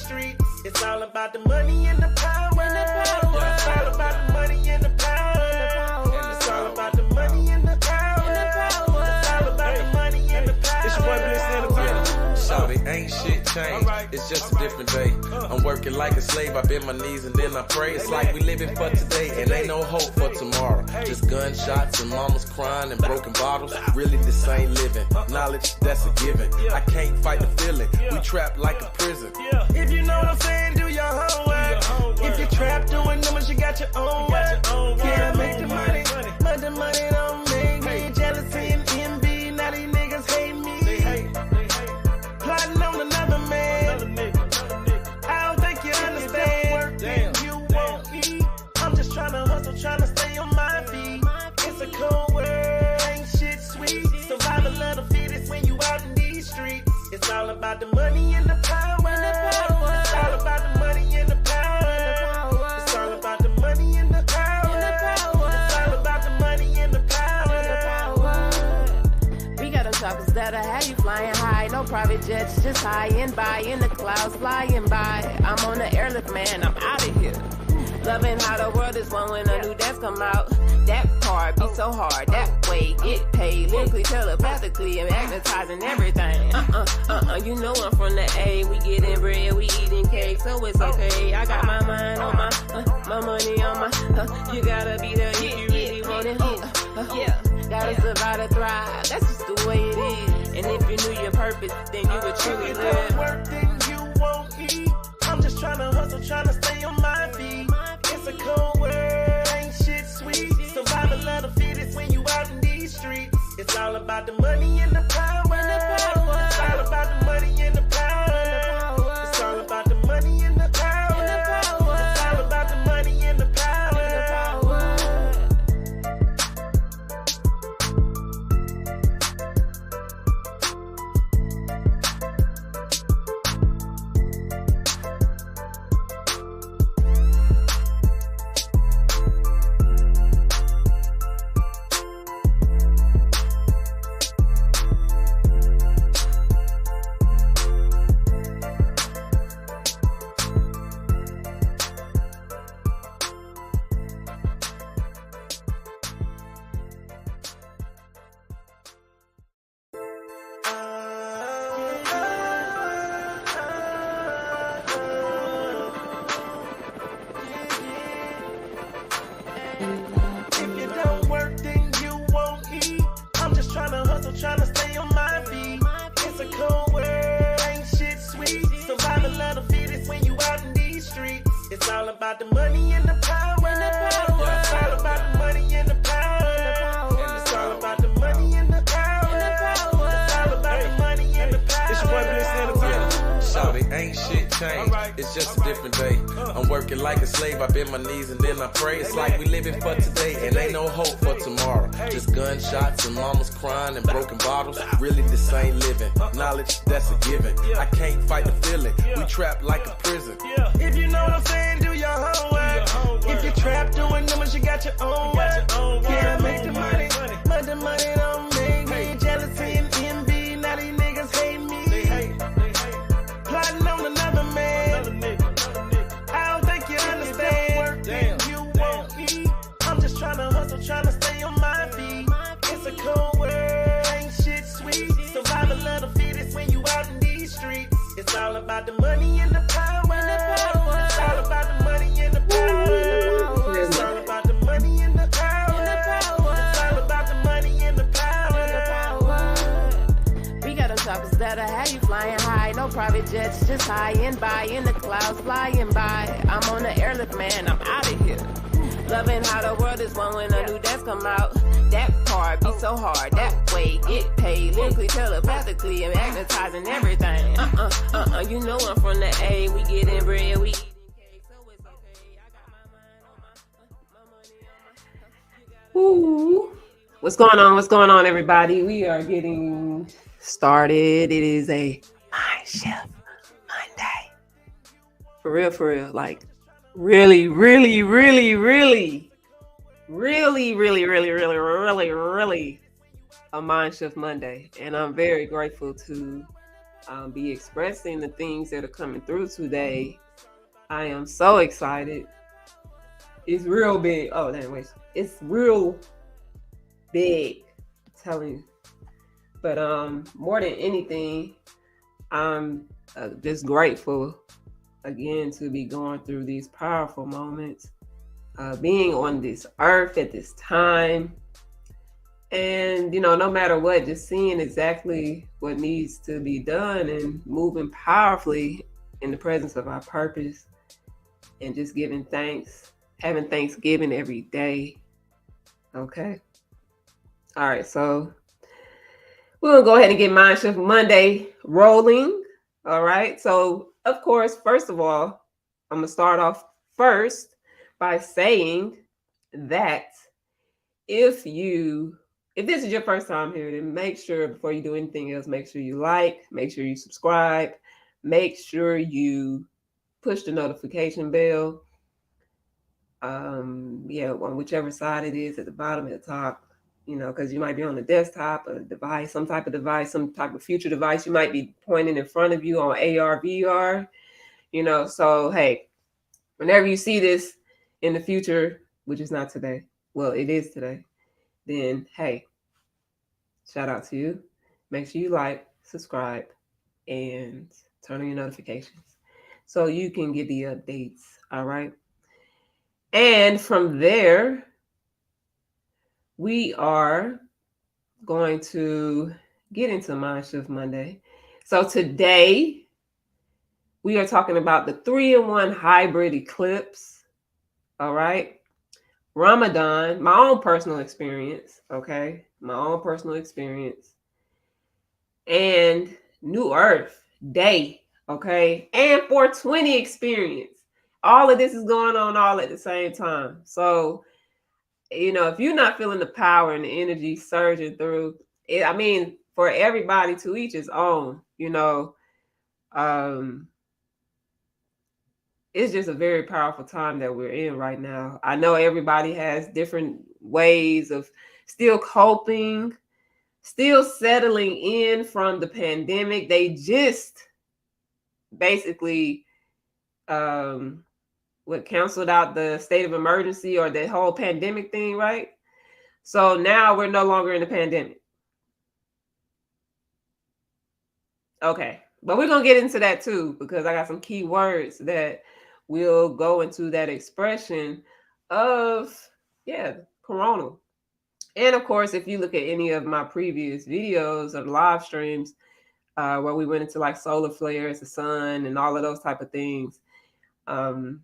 streets. It's all about the money and the power. It's all about the money and the power. It's all about the money and the power. It's all about the money and the power. It's your boy Bliss Entertainer. Shawty, ain't shit changed, it's just a different day. I'm working like a slave, I bend my knees and then I pray. It's like we living for today and ain't no hope for tomorrow. Just gunshots and mamas crying and broken bottles. Really this ain't living, knowledge that's a given. I can't fight the feeling, we trapped like a prison. If you know what I'm saying, do your homework. If you're trapped doing numbers, you got your own work. Yeah, make the money, but the money don't make me. Jealousy and envy, now these niggas hate me. Plotting on another man. I don't think you understand. Then you won't eat. I'm just trying to hustle, trying to stay on my feet. It's a cold world, ain't shit sweet. Survival of the fittest when you out in these streets. It's all about the money and the power. It's all about the money and the power. It's all about the money and the power. It's all about the money and the power. We got them choppers that'll have you flying high. No private jets, just high and by in the clouds flying by. I'm on the airlift, man, I'm out of here. Loving how the world is one when a new dance come out. That part be so hard, that way get paid. Lyrically, telepathically, and magnetizing everything. You know I'm from the A. We getting bread, we eating cake, so it's okay. I got my mind on my money on my. You gotta be there if you really want it. Gotta survive to thrive. That's just the way it is. And if you knew your purpose, then you would truly live. Work, then you won't eat. I'm just trying to hustle, trying to stay on my feet. It's a cold world, ain't shit sweet. Survival of the fittest when you out in these streets. It's all about the money and the power. It's all about the money and the power. It's all about the money and the power. It's all about the money and the power. Trying to stay on my feet. It's a cold world, ain't shit sweet. Survival of the fittest when you out in these streets. It's all about the money and the power. It's all about the money and the power. It's all about the money and the power. It's all about the money and the power. It's your boy Bliss Entertainer. Shawty, ain't shit changed, it's just a different day. I'm working like a slave, I bend my knees and then I pray. It's like we living for today and ain't no hope for tomorrow. Just gunshots and mamas crying and broken bottles. Really this ain't living, knowledge that's a given. I can't fight the feeling, we trapped like a prison. If you know what I'm saying, do your homework. If you're trapped doing numbers, you got your own work. Yeah, make the money, but the money don't make me. Jealousy and envy, now these niggas hate me. Plotting on another man. I don't think you understand. Then you won't eat. I'm just trying to hustle, trying to stay on my feet. It's a cold world, ain't shit sweet. Survival of the fittest when you out in these streets. It's all about the money and the power. It's all about the money and the power. It's all about the money and the power. It's all about the money and the power. We got them choppers that'll have you flying high. No private jets, just high and by in the clouds flying by. I'm on the airlift, man, I'm out of here. Loving how the world is one when a new dance come out. That part be so hard, that way get paid. Lyrically, telepathically, and magnetizing everything. You know I'm from the A. We getting bread, we eating cake, so it's okay. I got my mind on my money on my. Ooh, what's going on? What's going on, everybody? We are getting started. It is a MindShift Monday. For real, like. Really a MindShift Monday. And I'm very grateful to be expressing the things that are coming through today. I am so excited. It's real big. Oh, damn, wait. It's real big, I'm telling you. But more than anything, I'm just grateful again to be going through these powerful moments, being on this earth at this time. And, no matter what, just seeing exactly what needs to be done and moving powerfully in the presence of our purpose and just giving thanks, having Thanksgiving every day. Okay. All right. So we're going to go ahead and get MindShift Monday rolling. All right. So, of course, first of all, I'm going to start off first by saying that if this is your first time here, then make sure before you do anything else, make sure you like, make sure you subscribe, make sure you push the notification bell. On whichever side it is, at the bottom, at the top, because you might be on the desktop, a device, some type of future device. You might be pointing in front of you on AR, VR, so hey, whenever you see this in the future, which is not today, well, it is today, then hey, shout out to you. Make sure you like, subscribe, and turn on your notifications so you can get the updates. All right. And from there, we are going to get into MindShift Monday. So today, we are talking about the 3-in-1 Hybrid Eclipse. All right. Ramadan, my own personal experience. Okay. My own personal experience. And New Earth Day. Okay. And 420 experience. All of this is going on all at the same time. So, if you're not feeling the power and the energy surging through it, for everybody, to each his own, it's just a very powerful time that we're in right now. I know everybody has different ways of still coping, still settling in from the pandemic. They just basically canceled out the state of emergency or the whole pandemic thing, right? So now we're no longer in the pandemic. Okay. But we're going to get into that too, because I got some key words that will go into that expression of, Corona. And of course, if you look at any of my previous videos or live streams, where we went into like solar flares, the sun, and all of those type of things. And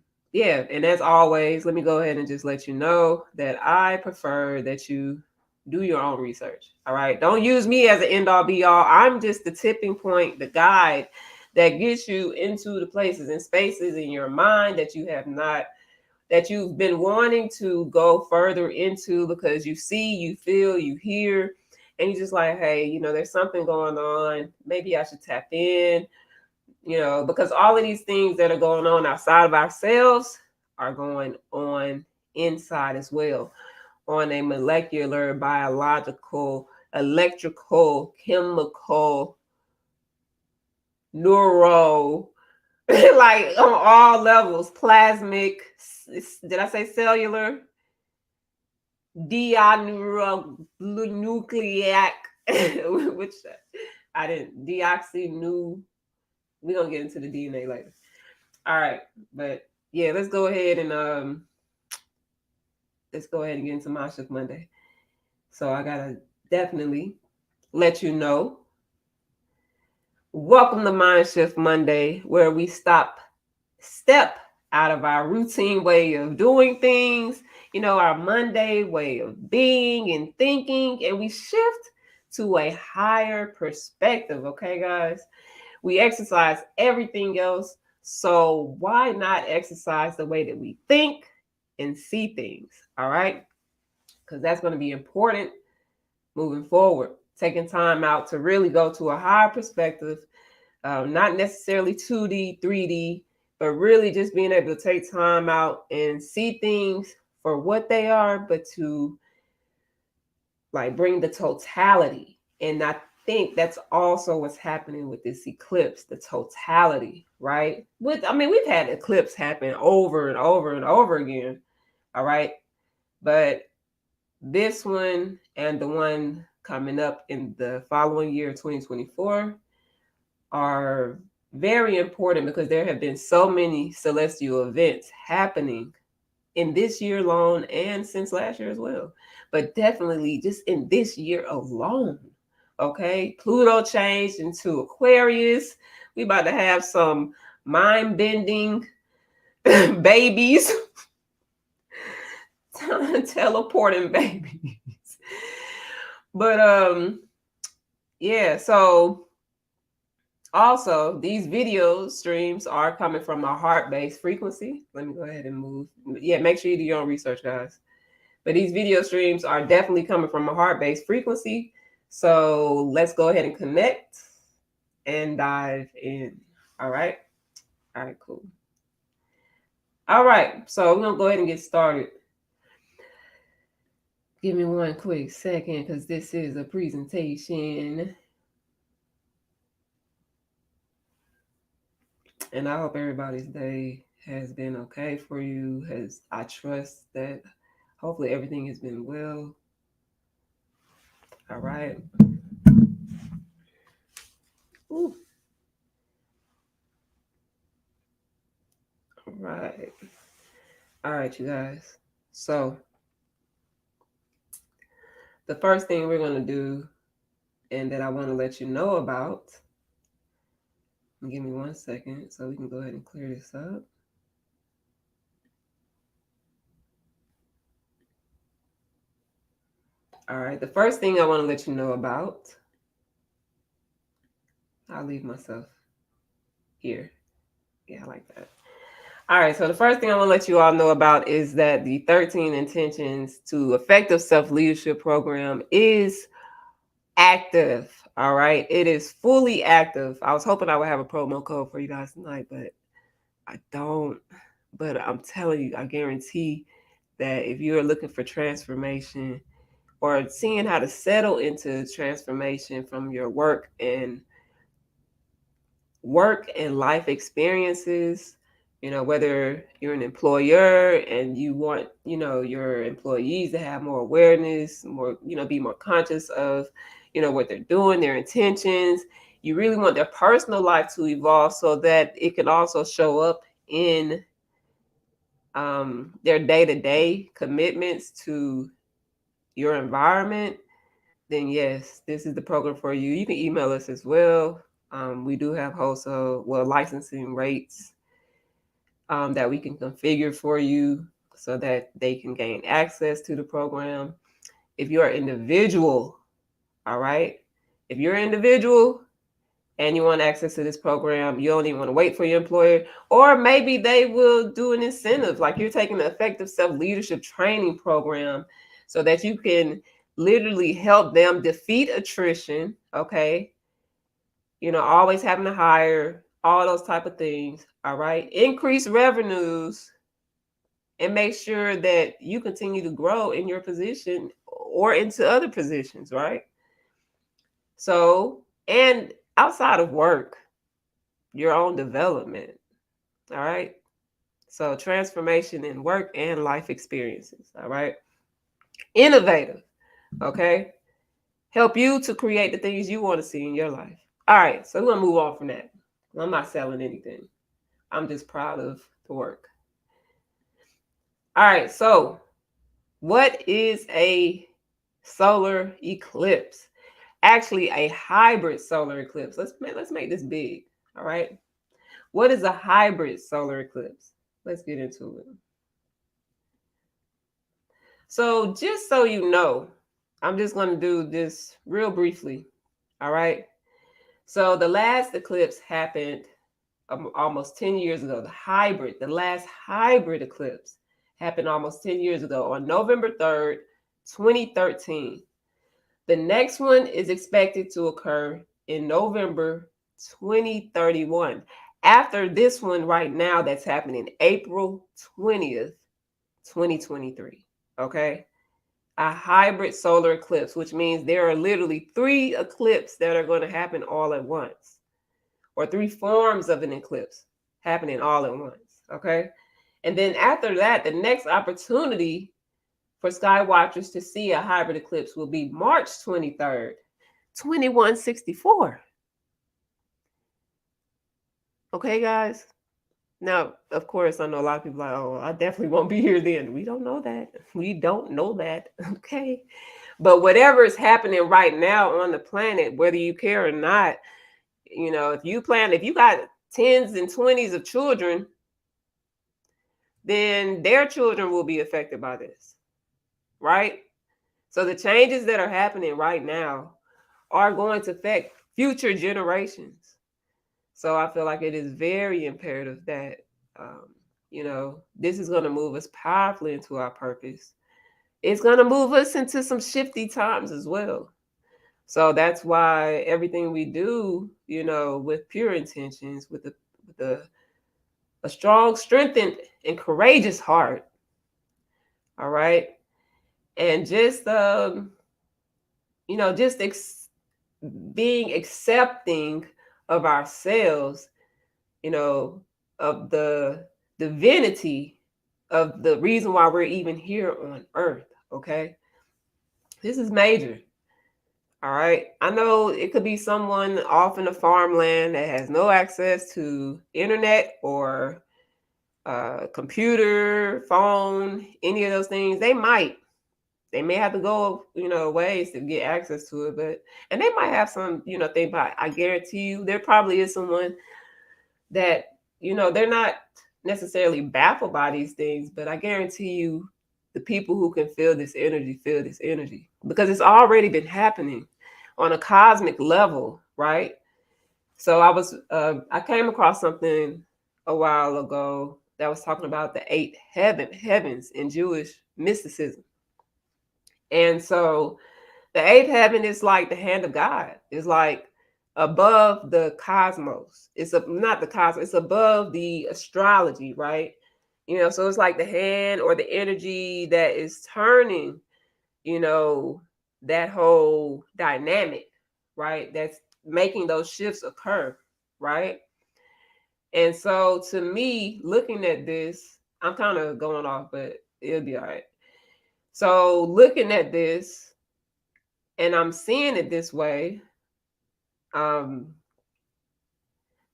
as always, let me go ahead and just let you know that I prefer that you do your own research. All right. Don't use me as an end all be all. I'm just the tipping point, the guide that gets you into the places and spaces in your mind that you've been wanting to go further into, because you see, you feel, you hear, and you're just like, hey, there's something going on. Maybe I should tap in. Because all of these things that are going on outside of ourselves are going on inside as well, on a molecular, biological, electrical, chemical, neuro, like on all levels, plasmic, did I say cellular? Deoxynucleic, which I didn't, we're going to get into the DNA later. All right. But yeah, let's go ahead and get into MindShift Monday. So I got to definitely let you know. Welcome to MindShift Monday, where we step out of our routine way of doing things, our Monday way of being and thinking, and we shift to a higher perspective. Okay, guys? We exercise everything else, so why not exercise the way that we think and see things, all right? Because that's going to be important moving forward. Taking time out to really go to a higher perspective, not necessarily 2D, 3D, but really just being able to take time out and see things for what they are, but to like bring the totality and not think that's also what's happening with this eclipse, the totality, right? We've had eclipse happen over and over and over again, all right? But this one and the one coming up in the following year, 2024, are very important because there have been so many celestial events happening in this year alone and since last year as well. But definitely just in this year alone. Okay, Pluto changed into Aquarius. We about to have some mind-bending babies, teleporting babies. But yeah, so also these video streams are coming from a heart-based frequency. Let me go ahead and move. Yeah, make sure you do your own research, guys. But these video streams are definitely coming from a heart-based frequency. So let's go ahead and connect and dive in. All right. All right, cool. All right. So we're going to go ahead and get started. Give me one quick second because this is a presentation. And I hope everybody's day has been okay for you. I trust that hopefully everything has been well. All right. Ooh. All right. All right, you guys. So the first thing we're going to do and that I want to let you know about, give me 1 second so we can go ahead and clear this up. All right, the first thing I want to let you know about, I'll leave myself here. Yeah, I like that. All right, so the first thing I want to let you all know about is that the 13 Intentions to Effective Self-Leadership program is active. All right, it is fully active. I was hoping I would have a promo code for you guys tonight, but I don't. But I'm telling you, I guarantee that if you are looking for transformation or seeing how to settle into transformation from your work and life experiences, whether you're an employer and you want, your employees to have more awareness, more, be more conscious of, what they're doing, their intentions. You really want their personal life to evolve so that it can also show up in their day-to-day commitments to your environment. Then yes, this is the program for you. You can email us as well. We do have licensing rates that we can configure for you so that they can gain access to the program. If you're an individual, all right, if you're an individual and you want access to this program, you don't even want to wait for your employer, or maybe they will do an incentive, like you're taking the Effective Self-Leadership Training Program so that you can literally help them defeat attrition, okay? Always having to hire, all those type of things, all right? Increase revenues and make sure that you continue to grow in your position or into other positions, right? So, and outside of work, your own development, all right? So transformation in work and life experiences, all right? Innovative, okay? Help you to create the things you want to see in your life. All right, so we're going to move on from that. I'm not selling anything. I'm just proud of the work. All right, so what is a solar eclipse? Actually, a hybrid solar eclipse. Let's make this big, all right? What is a hybrid solar eclipse? Let's get into it. So just so you know, I'm just going to do this real briefly, all right? So the last eclipse happened almost 10 years ago. The last hybrid eclipse happened almost 10 years ago on November 3rd, 2013. The next one is expected to occur in November 2031. After this one right now that's happening April 20th, 2023. Okay? a hybrid solar eclipse, which means there are literally 3 eclipses that are going to happen all at once, or 3 forms of an eclipse happening all at once. Okay. And then after that, the next opportunity for sky watchers to see a hybrid eclipse will be March 23rd, 2164. Okay, guys? Now, of course, I know a lot of people are like, oh, I definitely won't be here then. We don't know that. We don't know that. Okay. But whatever is happening right now on the planet, whether you care or not, if you got 10s and 20s of children, then their children will be affected by this, right? So the changes that are happening right now are going to affect future generations. So I feel like it is very imperative that, this is going to move us powerfully into our purpose. It's going to move us into some shifty times as well. So that's why everything we do, with pure intentions, with a strong, strengthened, and courageous heart. All right. And just, being accepting of ourselves, of the divinity of the reason why we're even here on earth. Okay. This is major. All right. I know it could be someone off in the farmland that has no access to internet or computer, phone, any of those things. They may have to go, ways to get access to it, and they might have some, thing, but I guarantee you there probably is someone that, they're not necessarily baffled by these things, but I guarantee you the people who can feel this energy because it's already been happening on a cosmic level, right? So I came across something a while ago that was talking about the 8 heavens in Jewish mysticism. And so the 8th heaven is like the hand of God. It's like above the cosmos. It's not the cosmos, it's above the astrology, right? So it's like the hand or the energy that is turning, that whole dynamic, right? That's making those shifts occur, right? And so to me, looking at this, I'm kind of going off, but it'll be all right. So looking at this, and I'm seeing it this way,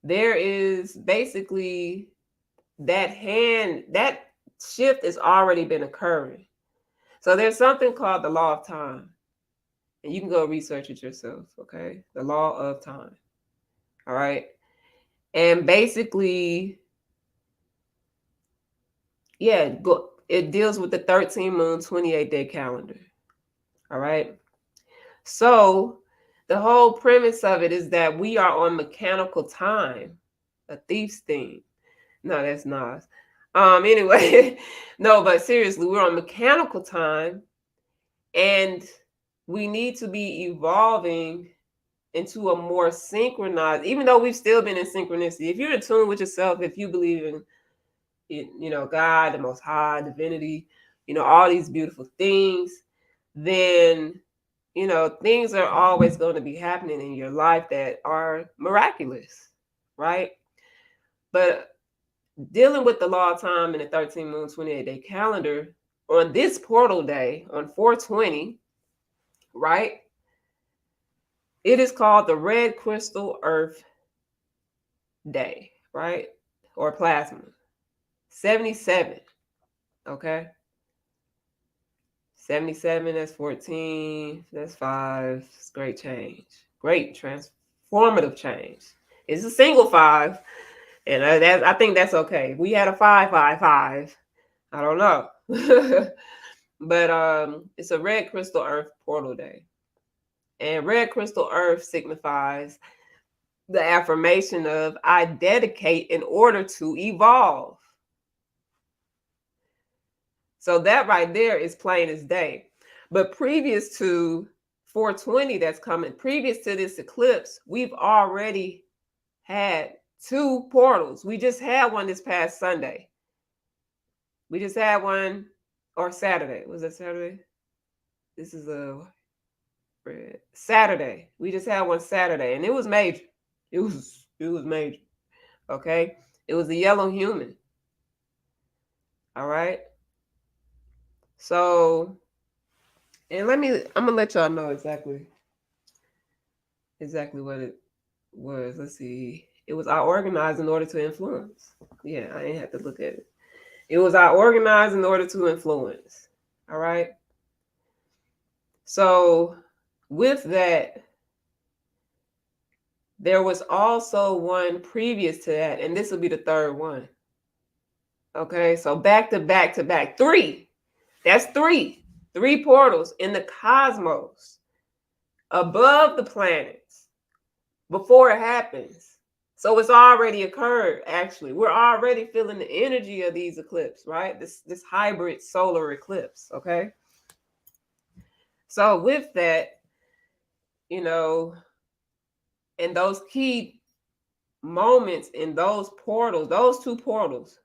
there is basically that shift has already been occurring. So there's something called the law of time. And you can go research it yourself, okay? The law of time. All right. And basically, it deals with the 13 moon, 28-day calendar. All right. So the whole premise of it is that we are on mechanical time, a thief's theme. No, that's Nas. Anyway, no, but seriously, we're on mechanical time, and we need to be evolving into a more synchronized, even though we've still been in synchronicity. If you're in tune with yourself, if you believe in, God, the Most High, divinity, all these beautiful things, then, things are always going to be happening in your life that are miraculous, right? But dealing with the law of time and the 13 moon, 28-day calendar on this portal day, on 420, right? It is called the Red Crystal Earth Day, right? Or plasma. 77, okay? 77, that's 14, that's 5. It's great change. Great transformative change. It's a single 5, and I think that's okay. We had a 555. I don't know. But it's a Red Crystal Earth portal day. And Red Crystal Earth signifies the affirmation of I dedicate in order to evolve. So that right there is plain as day. But previous to 420 that's coming, previous to this eclipse, we've already had 2 portals. We just had one this past Sunday. We just had one, or Saturday. Was it Saturday? This is a Saturday. We just had one Saturday, and it was major. It was major. Okay, it was the yellow human. All right. So, and I'm gonna let y'all know exactly what it was. Let's see. It was I organized in order to influence. Yeah, I didn't have to look at it. It was I organized in order to influence. All right. So, with that, there was also one previous to that, and this will be the third one. Okay, so back to back to back. 3. That's 3. 3 portals in the cosmos above the planets before it happens. So it's already occurred, actually. We're already feeling the energy of these eclipses, right? This hybrid solar eclipse, okay? So with that, you know, and those key moments in those portals, those 2 portals,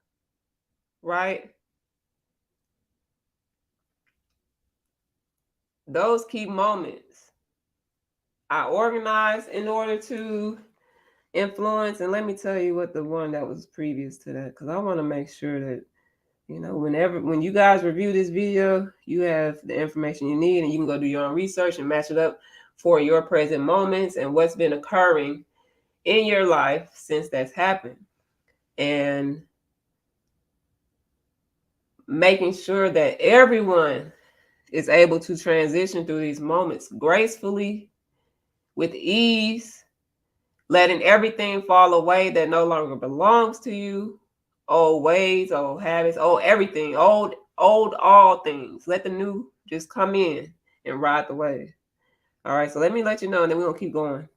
right? Those key moments I organized in order to influence. And let me tell you what the one that was previous to that, because I want to make sure that, you know, when you guys review this video, you have the information you need, and you can go do your own research and match it up for your present moments and what's been occurring in your life since that's happened, and making sure that everyone is able to transition through these moments gracefully, with ease, letting everything fall away that no longer belongs to you. Old ways, old habits, old everything, old all things. Let the new just come in and ride the wave. All right, so let me let you know, and then we're gonna keep going.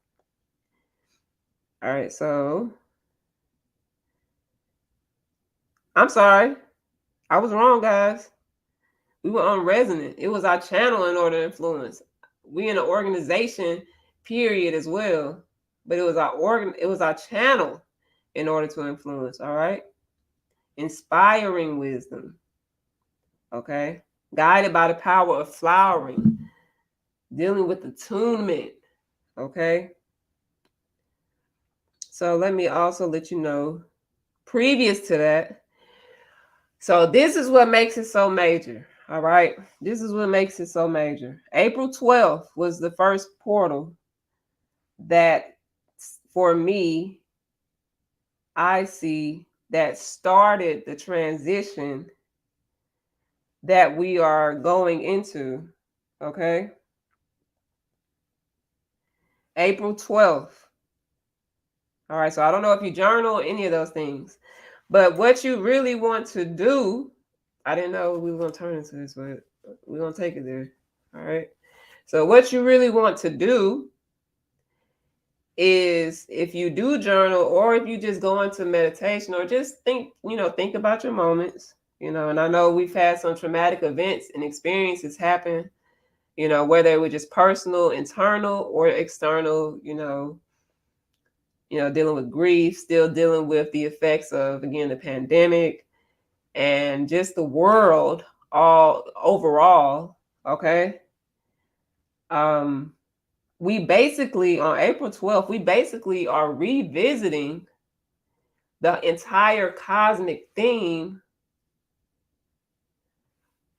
All right, so I'm sorry. I was wrong, guys. We were on resonant. It was our channel in order to influence. We in an organization period as well, but it was our channel in order to influence. All right, inspiring wisdom. Okay, guided by the power of flowering, dealing with attunement. Okay, so let me also let you know, previous to that, so this is what makes it so major. All right, this is what makes it so major. April 12th was the first portal that, for me, I see that started the transition that we are going into. Okay, April 12th. All right, so I don't know if you journal or any of those things, but what you really want to do, I didn't know we were going to turn into this, but we're going to take it there. All right, so what you really want to do is, if you do journal, or if you just go into meditation, or just think about your moments, and I know we've had some traumatic events and experiences happen, whether it was just personal, internal, or external, dealing with grief, still dealing with the effects of, again, the pandemic and just the world all overall. Okay. We basically, on April 12th, we basically are revisiting the entire cosmic theme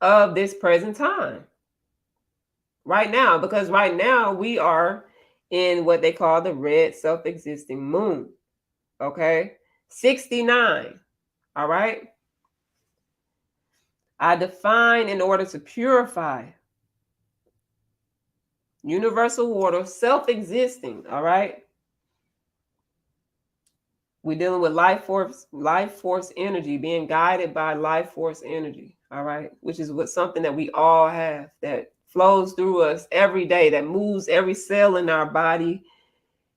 of this present time right now, because right now we are in what they call the red self-existing moon. Okay, 69. All right, I define in order to purify. Universal water, self-existing. All right, we're dealing with life force energy, being guided by life force energy. All right, which is something that we all have, that flows through us every day, that moves every cell in our body,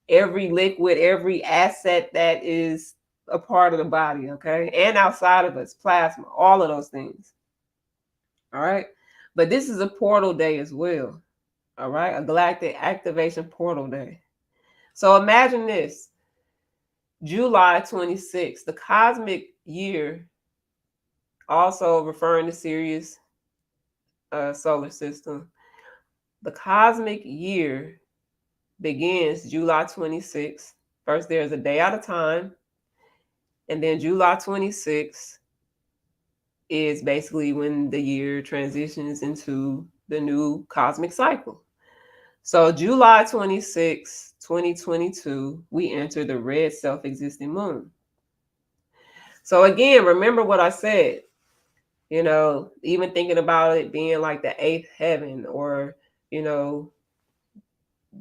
every liquid, every asset that is a part of the body. Okay, and outside of us, plasma, all of those things. All right, but this is a portal day as well. All right, a galactic activation portal day. So imagine this: July 26th, the cosmic year, also referring to Sirius solar system, The cosmic year begins July 26th. First, there's a day at a time. And then July 26th is basically when the year transitions into the new cosmic cycle. So July 26, 2022, we enter the red self-existing moon. So again, remember what I said, even thinking about it being like the eighth heaven, or,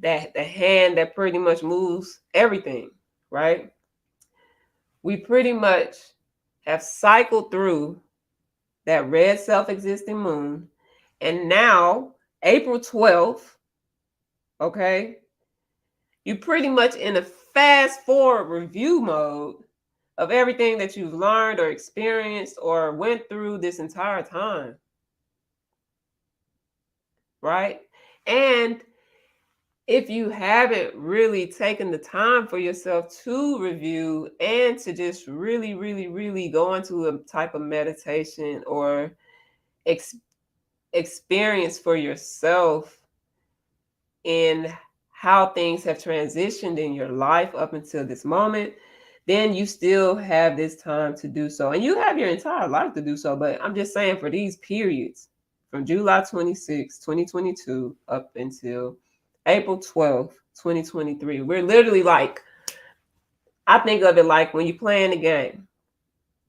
that the hand that pretty much moves everything, right? We pretty much have cycled through that red self-existing moon. And now, April 12th, okay, you pretty much in a fast forward review mode of everything that you've learned or experienced or went through this entire time, right? And if you haven't really taken the time for yourself to review and to just really, really, really go into a type of meditation or experience for yourself in how things have transitioned in your life up until this moment, then you still have this time to do so. And you have your entire life to do so. But I'm just saying, for these periods from July 26, 2022 up until April 12th, 2023, we're literally like, I think of it like when you're playing the game,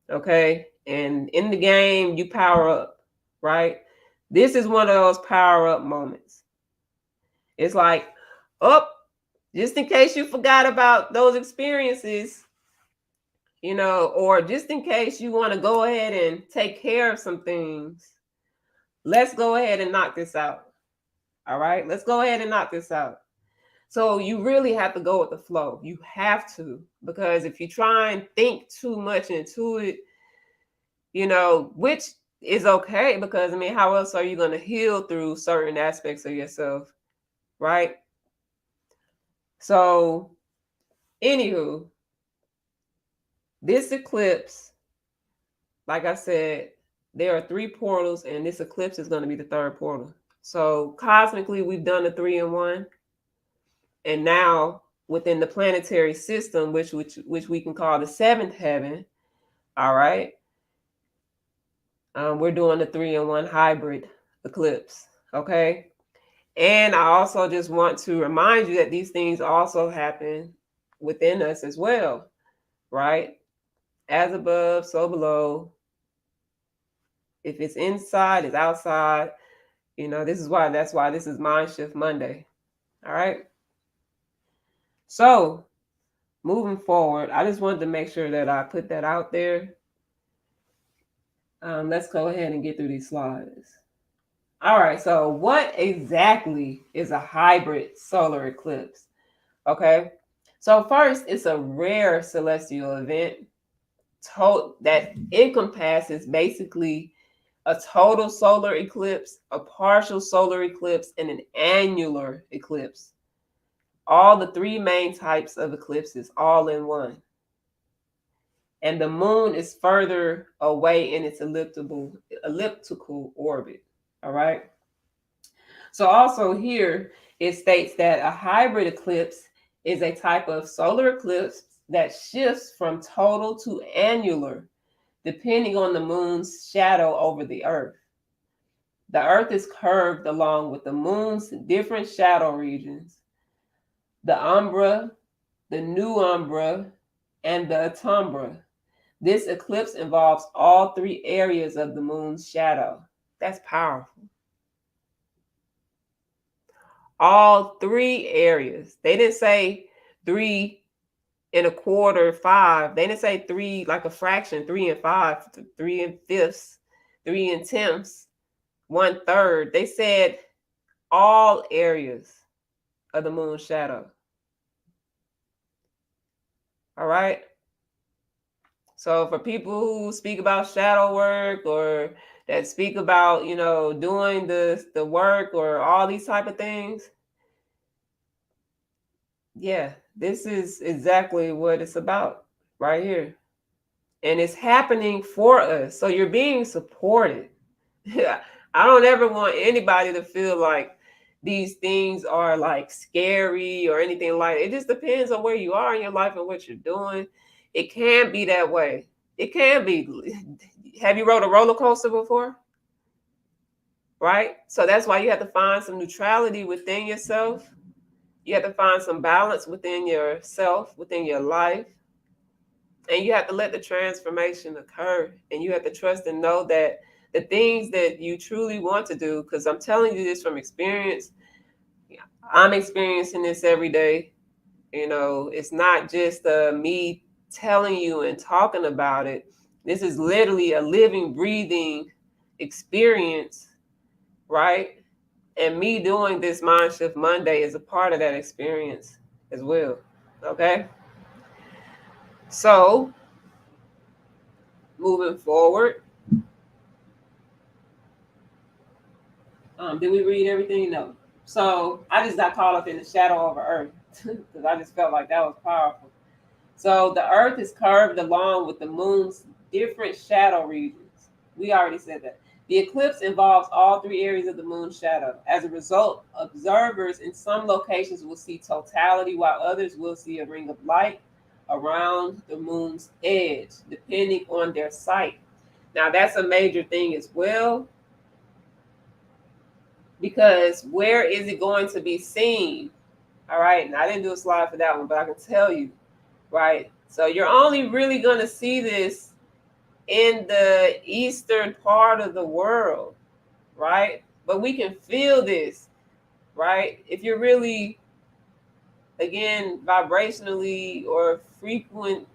okay? And in the game, you power up, right? This is one of those power up moments. It's like, just in case you forgot about those experiences, or just in case you want to go ahead and take care of some things, let's go ahead and knock this out. All right, let's go ahead and knock this out. So you really have to go with the flow. You have to, because if you try and think too much into it, which is okay, because how else are you going to heal through certain aspects of yourself, right? So, anywho, this eclipse, like I said, there are 3 portals, and this eclipse is going to be the 3rd portal. So cosmically, we've done the 3-in-1. And now within the planetary system, which we can call the 7th heaven, all right, we're doing the 3-in-1 hybrid eclipse, okay? And I also just want to remind you that these things also happen within us as well, right? As above, so below. If it's inside, it's outside. That's why this is MindShift Monday. All right. So moving forward, I just wanted to make sure that I put that out there. Let's go ahead and get through these slides. All right. So what exactly is a hybrid solar eclipse? Okay. So first, it's a rare celestial event that encompasses basically a total solar eclipse, a partial solar eclipse, and an annular eclipse. All the 3 main types of eclipses, all in one. And the moon is further away in its elliptical orbit. All right. So also here, it states that a hybrid eclipse is a type of solar eclipse that shifts from total to annular, depending on the moon's shadow over the Earth. The Earth is curved along with the moon's different shadow regions: the umbra, the new umbra, and the atumbra. This eclipse involves all 3 areas of the moon's shadow. That's powerful. All 3 areas. They didn't say 3 1/4, 5. They didn't say 3 like a fraction, 3 and 5, 3 and 5ths, 3 and 10ths, 1/3. They said all areas of the moon's shadow. All right. So for people who speak about shadow work, or that speak about, doing the work or all these type of things, yeah, this is exactly what it's about right here. And it's happening for us. So you're being supported. Yeah. I don't ever want anybody to feel like, these things are like scary or anything like it. It just depends on where you are in your life and what you're doing. It can be that way. It can be. Have you rode a roller coaster before? Right? So that's why you have to find some neutrality within yourself. You have to find some balance within yourself, within your life. And you have to let the transformation occur. And you have to trust and know that the things that you truly want to do, because I'm telling you this from experience, I'm experiencing this every day. You know, it's not just me telling you and talking about it. This is literally a living, breathing experience, right? And me doing this MindShift Monday is a part of that experience as well. Okay. So moving forward. Did we read everything? No. So I just got caught up in the shadow of Earth because I just felt like that was powerful. So the Earth is curved along with the moon's different shadow regions. We already said that. The eclipse involves all three areas of the moon's shadow. As a result, observers in some locations will see totality, while others will see a ring of light around the moon's edge, depending on their sight. Now, that's a major thing as well, because where is it going to be seen? All right, and I didn't do a slide for that one, but I can tell you, right? So you're only really going to see this in the eastern part of the world, right? But we can feel this, right? If you're really, again, vibrationally or frequently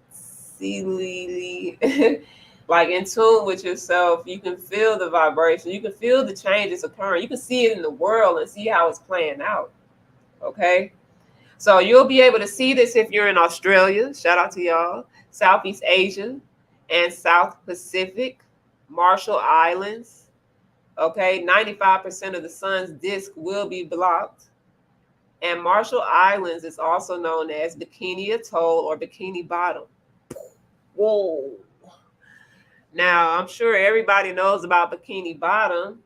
like in tune with yourself, you can feel the vibration. You can feel the changes occurring. You can see it in the world and see how it's playing out, okay? So you'll be able to see this if you're in Australia. Shout out to y'all. Southeast Asia and South Pacific, Marshall Islands. Okay, 95% of the sun's disk will be blocked. And Marshall Islands is also known as Bikini Atoll or Bikini Bottom. Whoa. Now, I'm sure everybody knows about Bikini Bottom.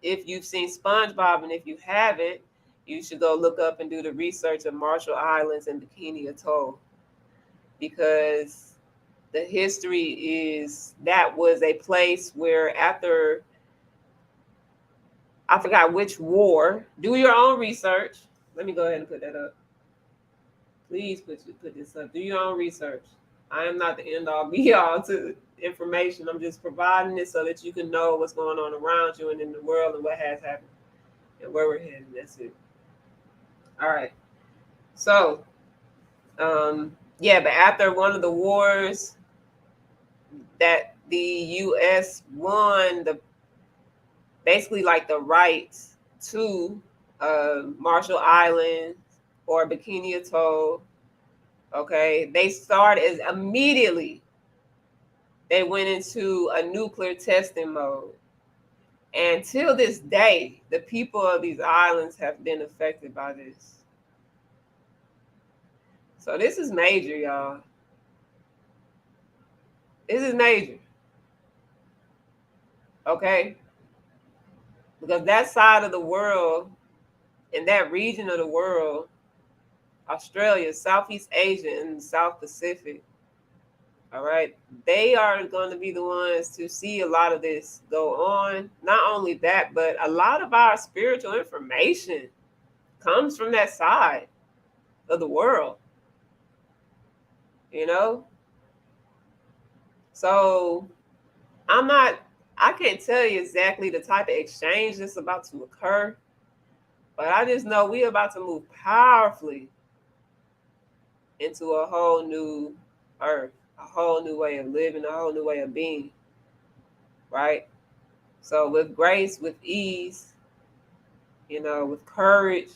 If you've seen SpongeBob, and if you haven't, you should go look up and do the research of Marshall Islands and Bikini Atoll, because the history is that was a place where after, I forgot which war, do your own research. Let me go ahead and put that up. Please put this up. Do your own research. I am not the end all be all to information. I'm just providing it so that you can know what's going on around you and in the world and what has happened and where we're headed. That's it. All right. So, yeah, but after one of the wars that the U.S. won, basically like the rights to Marshall Islands or Bikini Atoll, okay, they started as immediately they went into a nuclear testing mode. And till this day, the people of these islands have been affected by this. So this is major, y'all. This is major. Okay? Because that side of the world, in that region of the world, Australia, Southeast Asia, and South Pacific, all right, they are going to be the ones to see a lot of this go on. Not only that, but a lot of our spiritual information comes from that side of the world, you know? So I can't tell you exactly the type of exchange that's about to occur, but I just know we're about to move powerfully into a whole new earth, a whole new way of living, a whole new way of being, right? So with grace, with ease, you know, with courage,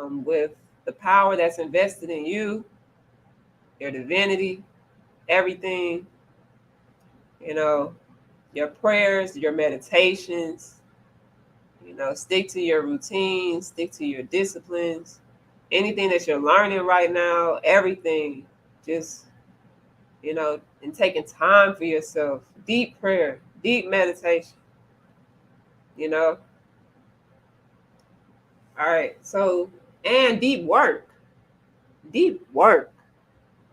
with the power that's invested in you, your divinity, everything, you know, your prayers, your meditations, you know, stick to your routines, stick to your disciplines, anything that you're learning right now, everything, just, you know, and taking time for yourself, deep prayer, deep meditation, you know, All right. So, and deep work. Deep work.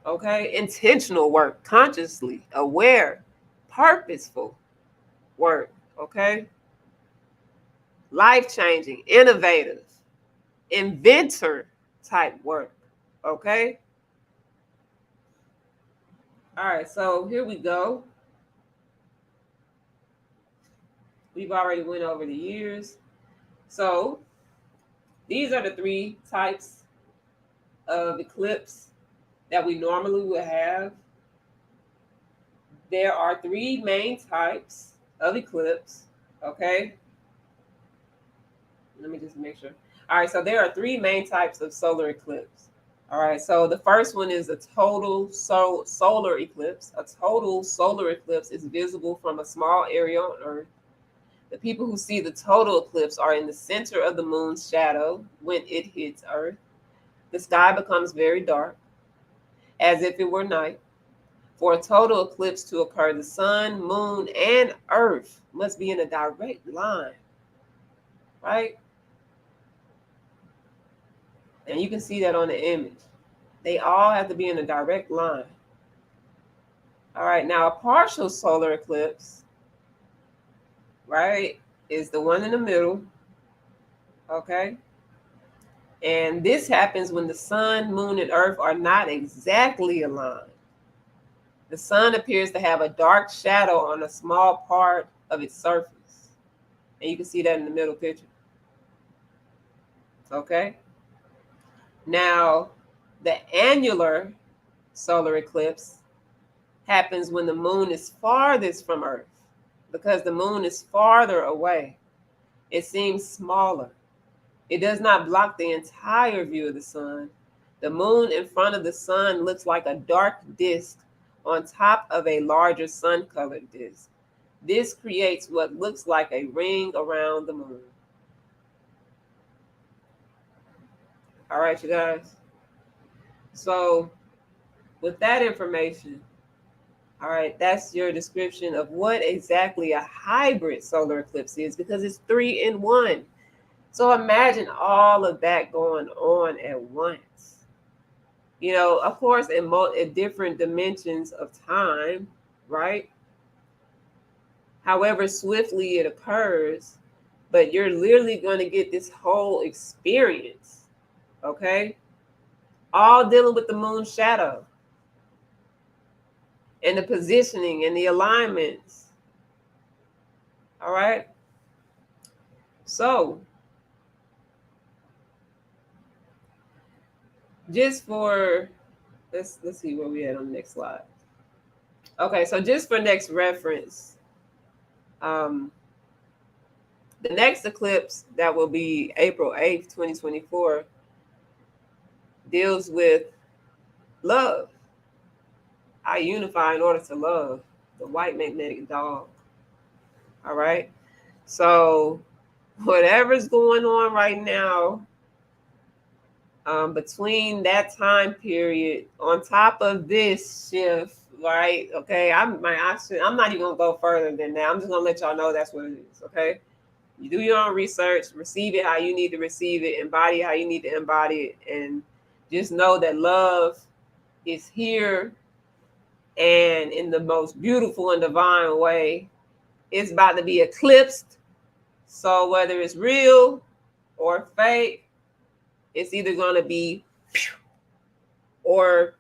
Okay. Intentional work, consciously aware, purposeful work. Okay. Life changing, innovative, inventor type work. Okay. All right. So here we go. We've already went over the years. So these are the 3 types of eclipse that we normally would have. There are 3 main types of eclipse. Okay. Let me just make sure. All right. So there are 3 main types of solar eclipse. All right. So the first one is a total solar eclipse. A total solar eclipse is visible from a small area on Earth. The people who see the total eclipse are in the center of the moon's shadow when it hits Earth. The sky becomes very dark, as if it were night. For a total eclipse to occur, the sun, moon, and Earth must be in a direct line, right? And you can see that on the image. They all have to be in a direct line. All right, now a partial solar eclipse, right, is the one in the middle, okay? And this happens when the sun, moon, and Earth are not exactly aligned. The sun appears to have a dark shadow on a small part of its surface. And you can see that in the middle picture. Okay? Now, the annular solar eclipse happens when the moon is farthest from Earth. Because the moon is farther away, it seems smaller. It does not block the entire view of the sun. The moon in front of the sun looks like a dark disk on top of a larger sun-colored disk. This creates what looks like a ring around the moon. All right, you guys. So with that information, all right, that's your description of what exactly a hybrid solar eclipse is, because it's 3 in 1. So imagine all of that going on at once. You know, of course, in different dimensions of time, right? However swiftly it occurs, but you're literally going to get this whole experience, okay? All dealing with the moon's shadow and the positioning and the alignments, all right? So, just for, let's see where we at on the next slide. Okay, so just for next reference, the next eclipse that will be April 8th, 2024, deals with love. I unify in order to love, the white magnetic dog. All right. So whatever's going on right now, between that time period, on top of this shift, right? Okay, I'm not even gonna go further than that. I'm just gonna let y'all know that's what it is. Okay, you do your own research, receive it how you need to receive it, embody it how you need to embody it, and just know that love is here, and in the most beautiful and divine way, it's about to be eclipsed. So whether it's real or fake, it's either going to be or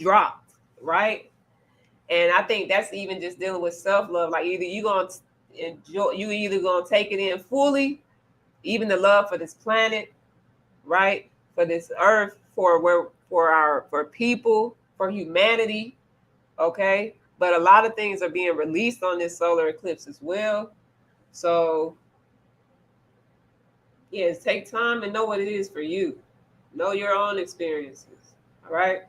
dropped, right? And I think that's even just dealing with self-love. Like either you're going to enjoy, you either going to take it in fully, even the love for this planet, right? For this earth, for people, for humanity, okay? But a lot of things are being released on this solar eclipse as well. So yes, take time and know what it is for you. Know your own experiences. All right.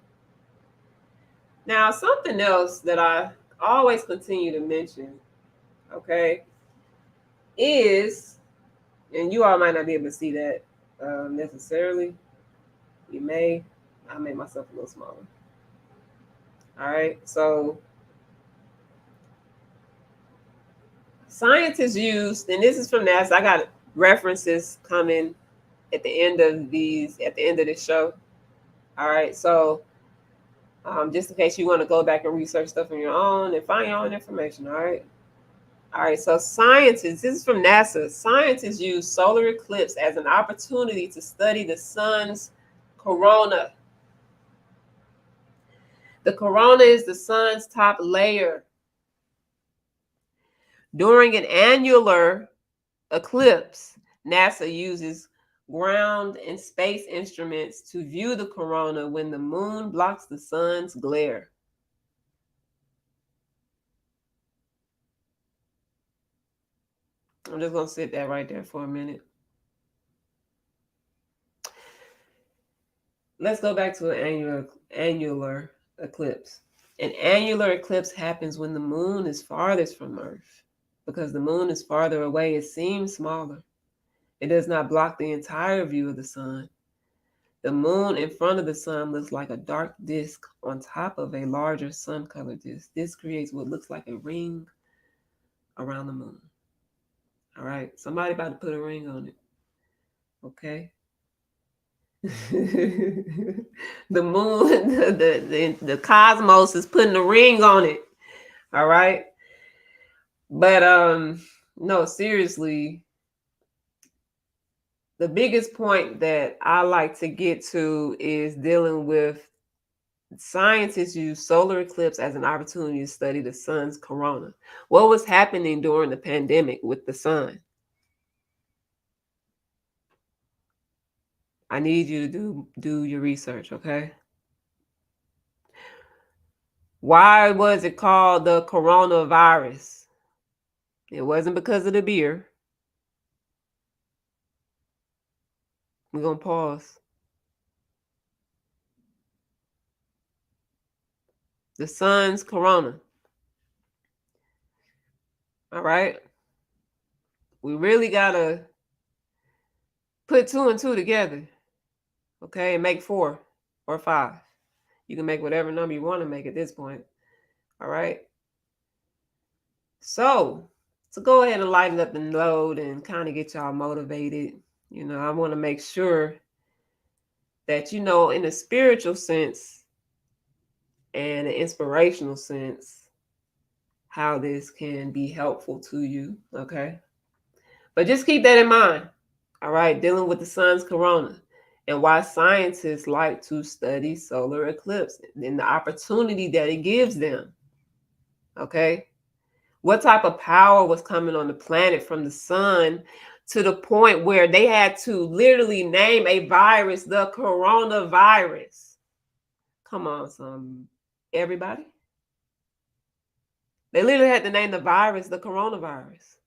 Now, something else that I always continue to mention, okay, is, and you all might not be able to see that necessarily. You may. I made myself a little smaller. All right. So scientists used, and this is from NASA, I got references coming at the end of this show. All right, so just in case you want to go back and research stuff on your own and find your own information. All right, so scientists, this is from NASA, scientists use solar eclipse as an opportunity to study the sun's corona. The corona is the sun's top layer. During an annular eclipse, NASA uses ground and space instruments to view the corona when the moon blocks the sun's glare. I'm just going to sit that right there for a minute. Let's go back to an annular eclipse. An annular eclipse happens when the moon is farthest from Earth. Because the moon is farther away, it seems smaller. It does not block the entire view of the sun. The moon in front of the sun looks like a dark disk on top of a larger sun-colored disk. This creates what looks like a ring around the moon. All right, somebody about to put a ring on it. Okay. The moon, the cosmos is putting a ring on it. All right. But no, seriously, the biggest point that I like to get to is dealing with scientists use solar eclipse as an opportunity to study the sun's corona. What was happening during the pandemic with the sun? I need you to do your research, okay? Why was it called the coronavirus? It wasn't because of the beer. We're going to pause. The sun's corona. All right? We really got to put 2 and 2 together, okay, and make 4 or 5. You can make whatever number you want to make at this point. All right? So, to go ahead and lighten up the load and kind of get y'all motivated, I want to make sure that, in a spiritual sense and an inspirational sense, how this can be helpful to you, okay? But just keep that in mind, all right? Dealing with the sun's corona and why scientists like to study solar eclipse and the opportunity that it gives them, okay? What type of power was coming on the planet from the sun to the point where they had to literally name a virus the coronavirus? Come on, everybody. They literally had to name the virus the coronavirus.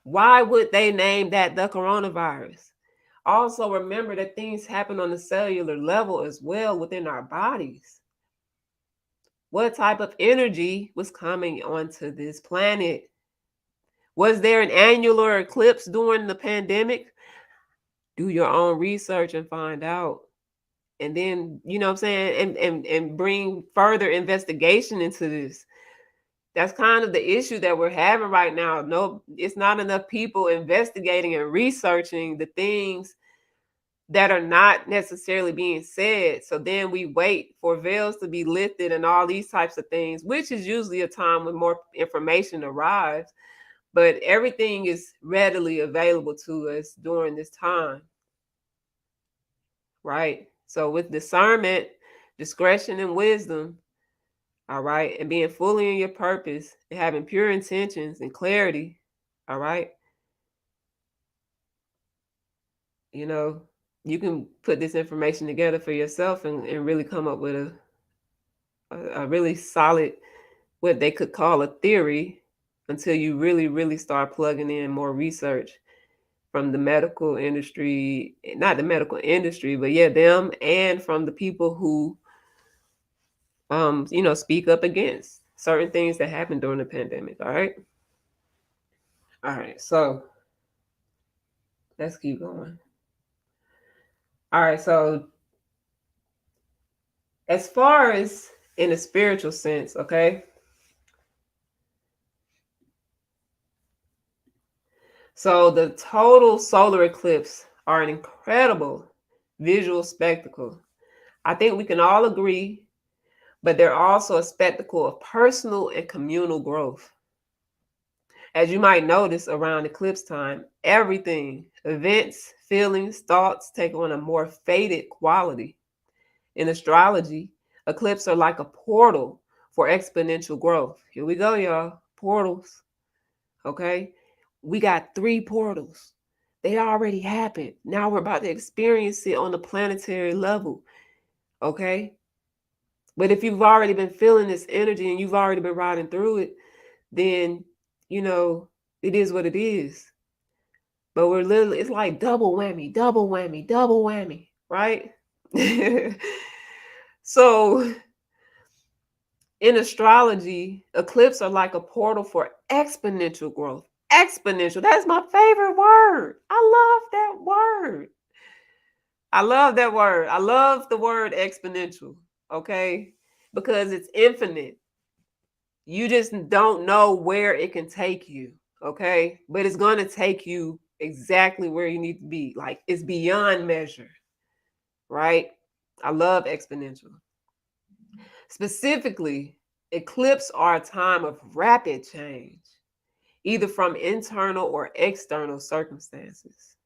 Why would they name that the coronavirus? Also, remember that things happen on the cellular level as well within our bodies. What type of energy was coming onto this planet? Was there an annular eclipse during the pandemic? Do your own research and find out. And then, you know what I'm saying, and bring further investigation into this. That's kind of the issue that we're having right now. No, it's not enough people investigating and researching the things that are not necessarily being said. So then we wait for veils to be lifted and all these types of things, which is usually a time when more information arrives. But everything is readily available to us during this time, right? So with discernment, discretion, and wisdom, all right, and being fully in your purpose and having pure intentions and clarity, all right, you can put this information together for yourself and really come up with a really solid, what they could call a theory, until you really, really start plugging in more research from the medical industry, not the medical industry, but yeah, them, and from the people who, speak up against certain things that happened during the pandemic. All right. All right. So let's keep going. All right. So as far as in a spiritual sense, okay. So the total solar eclipse, are an incredible visual spectacle. I think we can all agree, but they're also a spectacle of personal and communal growth. As you might notice around eclipse time, everything, events, feelings, thoughts take on a more faded quality. In astrology, eclipses are like a portal for exponential growth. Here we go, y'all. Portals. Okay? We got 3 portals. They already happened. Now we're about to experience it on the planetary level. Okay? But if you've already been feeling this energy and you've already been riding through it, then, it is what it is. But we're literally, it's like double whammy, double whammy, double whammy, right? So in astrology, eclipses are like a portal for exponential growth. Exponential, that's my favorite word. I love that word. I love that word. I love the word exponential, okay? Because it's infinite. You just don't know where it can take you, okay? But it's going to take you exactly where you need to be. Like, it's beyond measure, right? I love exponential. Specifically, eclipses are a time of rapid change, either from internal or external circumstances.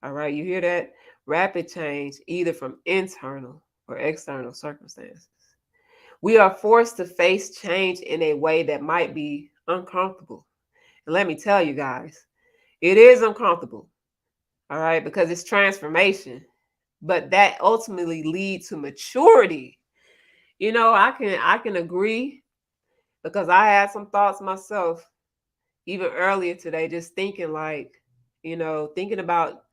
All right, you hear that? Rapid change, either from internal or external circumstances. We are forced to face change in a way that might be uncomfortable. And let me tell you guys, it is uncomfortable, all right, because it's transformation, but that ultimately leads to maturity. I can agree, because I had some thoughts myself even earlier today, just thinking thinking about,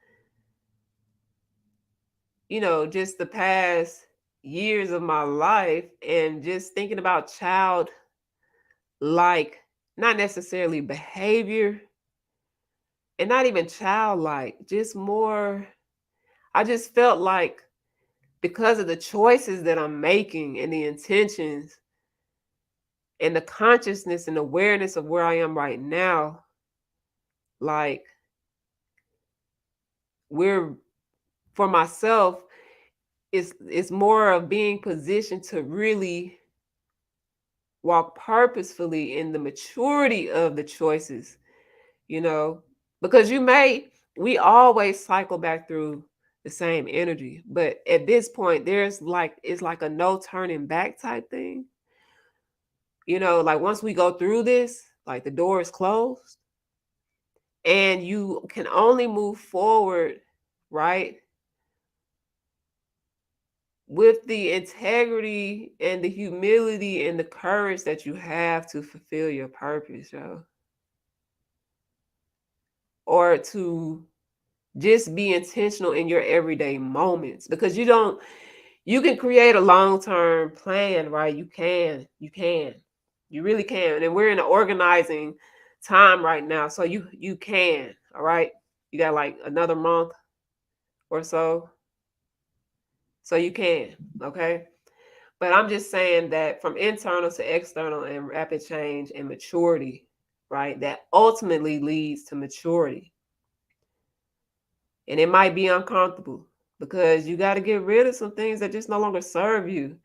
just the past years of my life, and just thinking about like not necessarily behavior, and not even childlike, just more. I just felt like, because of the choices that I'm making and the intentions and the consciousness and awareness of where I am right now, like, we're, for myself, it's more of being positioned to really walk purposefully in the maturity of the choices, because we always cycle back through the same energy, but at this point it's like a no turning back type thing. Like, once we go through this, like, the door is closed and you can only move forward, right, with the integrity and the humility and the courage that you have to fulfill your purpose, yo. Or to just be intentional in your everyday moments, because you can create a long-term plan, right? You really can. And we're in an organizing time right now. So you can, all right? You got like another month or so. So you can, okay? But I'm just saying that from internal to external and rapid change and maturity, right? That ultimately leads to maturity. And it might be uncomfortable, because you got to get rid of some things that just no longer serve you.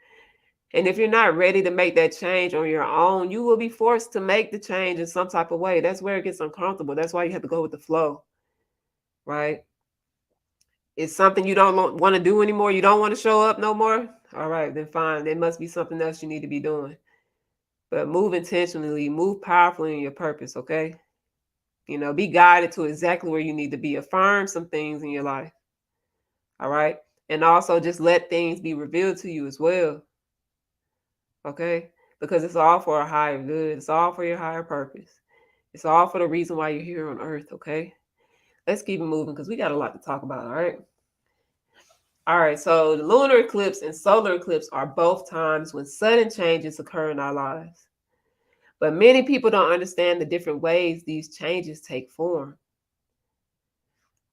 And if you're not ready to make that change on your own, you will be forced to make the change in some type of way. That's where it gets uncomfortable. That's why you have to go with the flow, right? It's something you don't want to do anymore. You don't want to show up no more. All right, then fine. There must be something else you need to be doing. But move intentionally, move powerfully in your purpose, okay? Be guided to exactly where you need to be. Affirm some things in your life. All right? And also just let things be revealed to you as well. Okay? Because it's all for a higher good. It's all for your higher purpose. It's all for the reason why you're here on earth, okay? Let's keep it moving, because we got a lot to talk about, all right? All right, so the lunar eclipse and solar eclipse are both times when sudden changes occur in our lives. But many people don't understand the different ways these changes take form.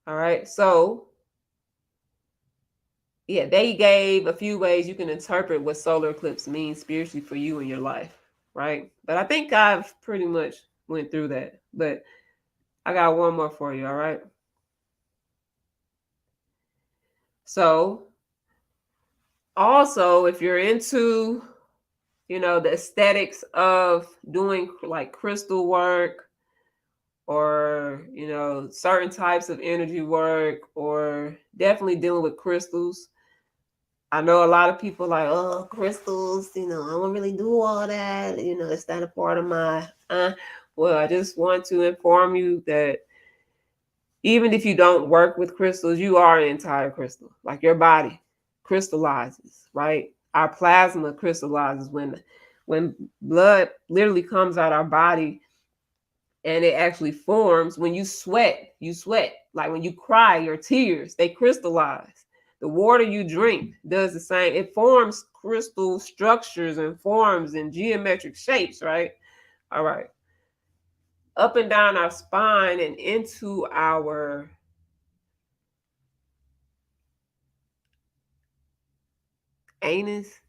All right, so yeah, they gave a few ways you can interpret what solar eclipse means spiritually for you in your life, right? But I think I've pretty much went through that. But I got one more for you, all right? So also, if you're into, the aesthetics of doing like crystal work, or certain types of energy work, or definitely dealing with crystals. I know a lot of people like, oh, crystals, I don't really do all that, it's not a part of my well, I just want to inform you that even if you don't work with crystals, you are an entire crystal. Like your body crystallizes, right? Our plasma crystallizes when blood literally comes out our body, and it actually forms. When you sweat. Like when you cry, your tears, they crystallize. The water you drink does the same. It forms crystal structures and forms in geometric shapes, right? All right. Up and down our spine and into our anus,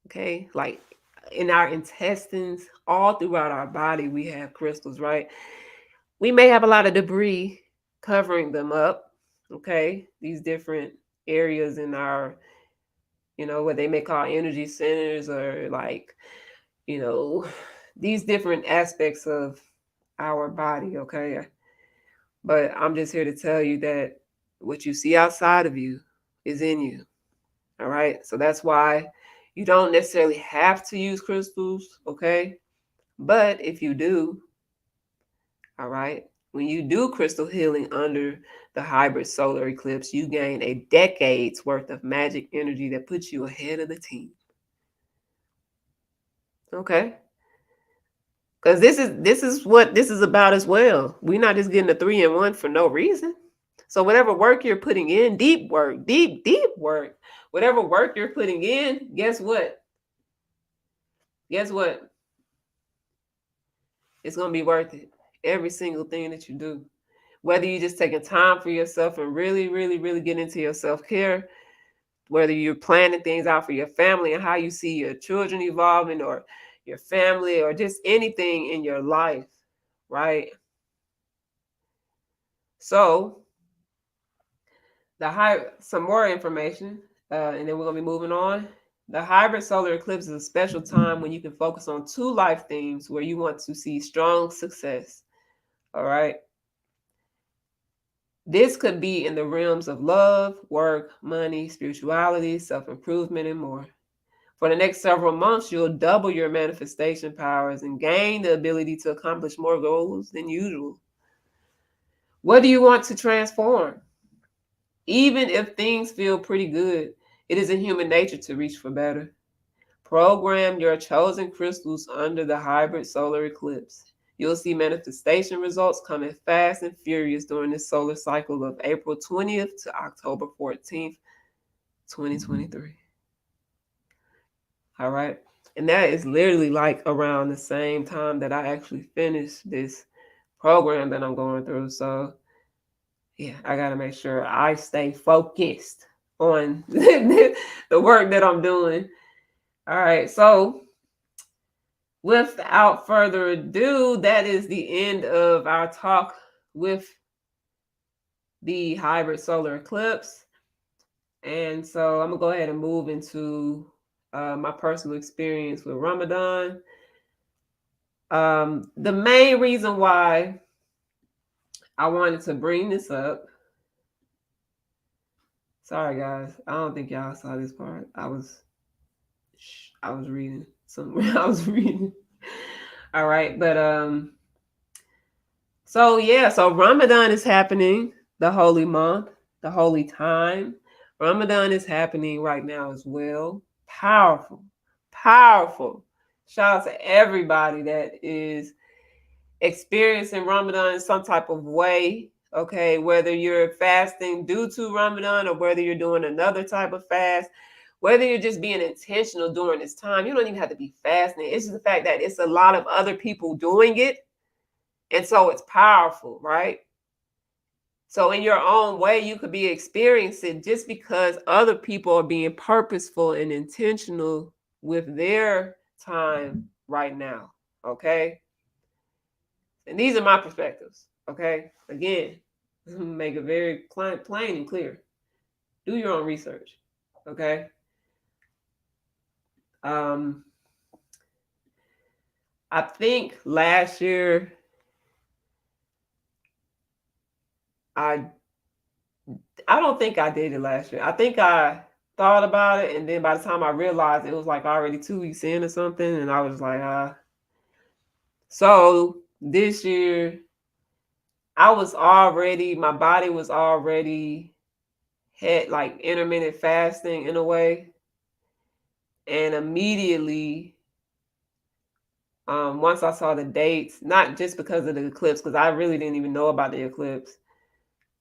okay? Like in our intestines, all throughout our body, we have crystals, right? We may have a lot of debris covering them up, okay? These different areas in our, what they may call energy centers, or like, these different aspects of our body, okay? But I'm just here to tell you that what you see outside of you is in you, all right? So that's why you don't necessarily have to use crystals, okay? But if you do, all right, when you do crystal healing under the hybrid solar eclipse, you gain a decade's worth of magic energy that puts you ahead of the team. Okay? Because this is what this is about as well. We're not just getting a 3-in-1 for no reason. So whatever work you're putting in, deep work, deep work, whatever work you're putting in, guess what? Guess what? It's going to be worth it. Every single thing that you do. Whether you're just taking time for yourself and really, really, really get into your self-care, whether you're planning things out for your family and how you see your children evolving, or your family, or just anything in your life, right? So some more information, and then we're going to be moving on. The hybrid solar eclipse is a special time when you can focus on 2 life themes where you want to see strong success. All right. This could be in the realms of love, work, money, spirituality, self-improvement, and more. For the next several months, you'll double your manifestation powers and gain the ability to accomplish more goals than usual. What do you want to transform? Even if things feel pretty good, it is in human nature to reach for better. Program your chosen crystals under the hybrid solar eclipse. You'll see manifestation results coming fast and furious during this solar cycle of April 20th to October 14th, 2023. All right. And that is literally like around the same time that I actually finished this program that I'm going through. So yeah, I got to make sure I stay focused on the work that I'm doing. All right. So without further ado, that is the end of our talk with the hybrid solar eclipse. And so I'm going to go ahead and move into my personal experience with Ramadan. The main reason why I wanted to bring this up, sorry guys, I don't think y'all saw this part. I was reading somewhere. I was reading. All right, but so Ramadan is happening, the holy month, the holy time. Ramadan is happening right now as well. Powerful. Shout out to everybody that is experiencing Ramadan in some type of way. Okay, whether you're fasting due to Ramadan, or whether you're doing another type of fast, whether you're just being intentional during this time. You don't even have to be fasting. It's just the fact that it's a lot of other people doing it. And so it's powerful, right? So in your own way, you could be experiencing just because other people are being purposeful and intentional with their time right now. Okay. And these are my perspectives. Okay. Again, make it very plain and clear. do your own research. Okay. I think last year I don't think I did it last year. I think I thought about it, and then by the time I realized, it was like already 2 weeks in or something, and I was like, So this year, my body was already had like intermittent fasting in a way, and immediately, once I saw the dates, not just because of the eclipse, because I really didn't even know about the eclipse,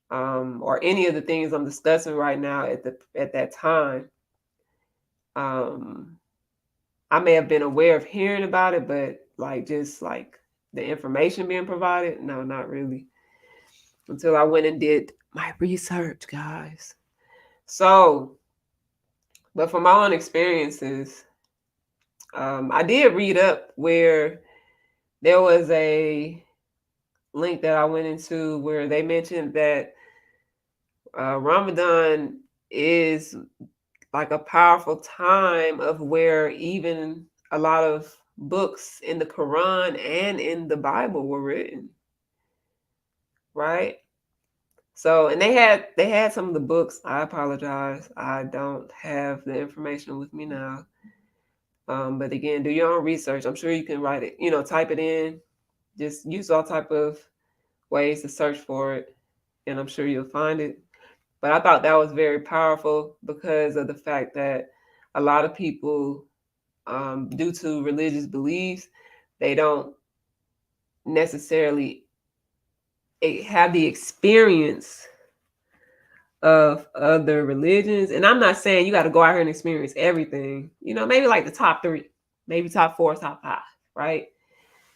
or any of the things I'm discussing right now at that time. I may have been aware of hearing about it, but like just like the information being provided, no, not really. Until I went and did my research, guys. So, but from my own experiences, I did read up where there was a link that I went into where they mentioned that Ramadan is like a powerful time of where even a lot of books in the Quran and in the Bible were written, right? So, and they had some of the books. I apologize, I don't have the information with me now. But again, do your own research. I'm sure you can write it, type it in. Just use all type of ways to search for it, and I'm sure you'll find it. But I thought that was very powerful because of the fact that a lot of people, due to religious beliefs, they don't necessarily have the experience of other religions. And I'm not saying you got to go out here and experience everything, maybe like the top 3, maybe top 4, top 5, right?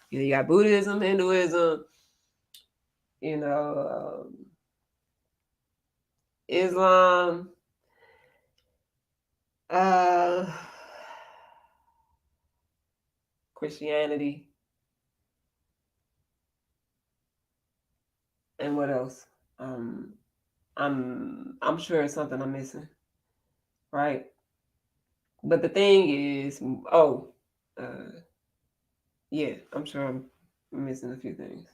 You got Buddhism, Hinduism, Islam, Christianity, and what else? I'm sure it's something I'm missing, right? But the thing is, yeah, I'm sure I'm missing a few things.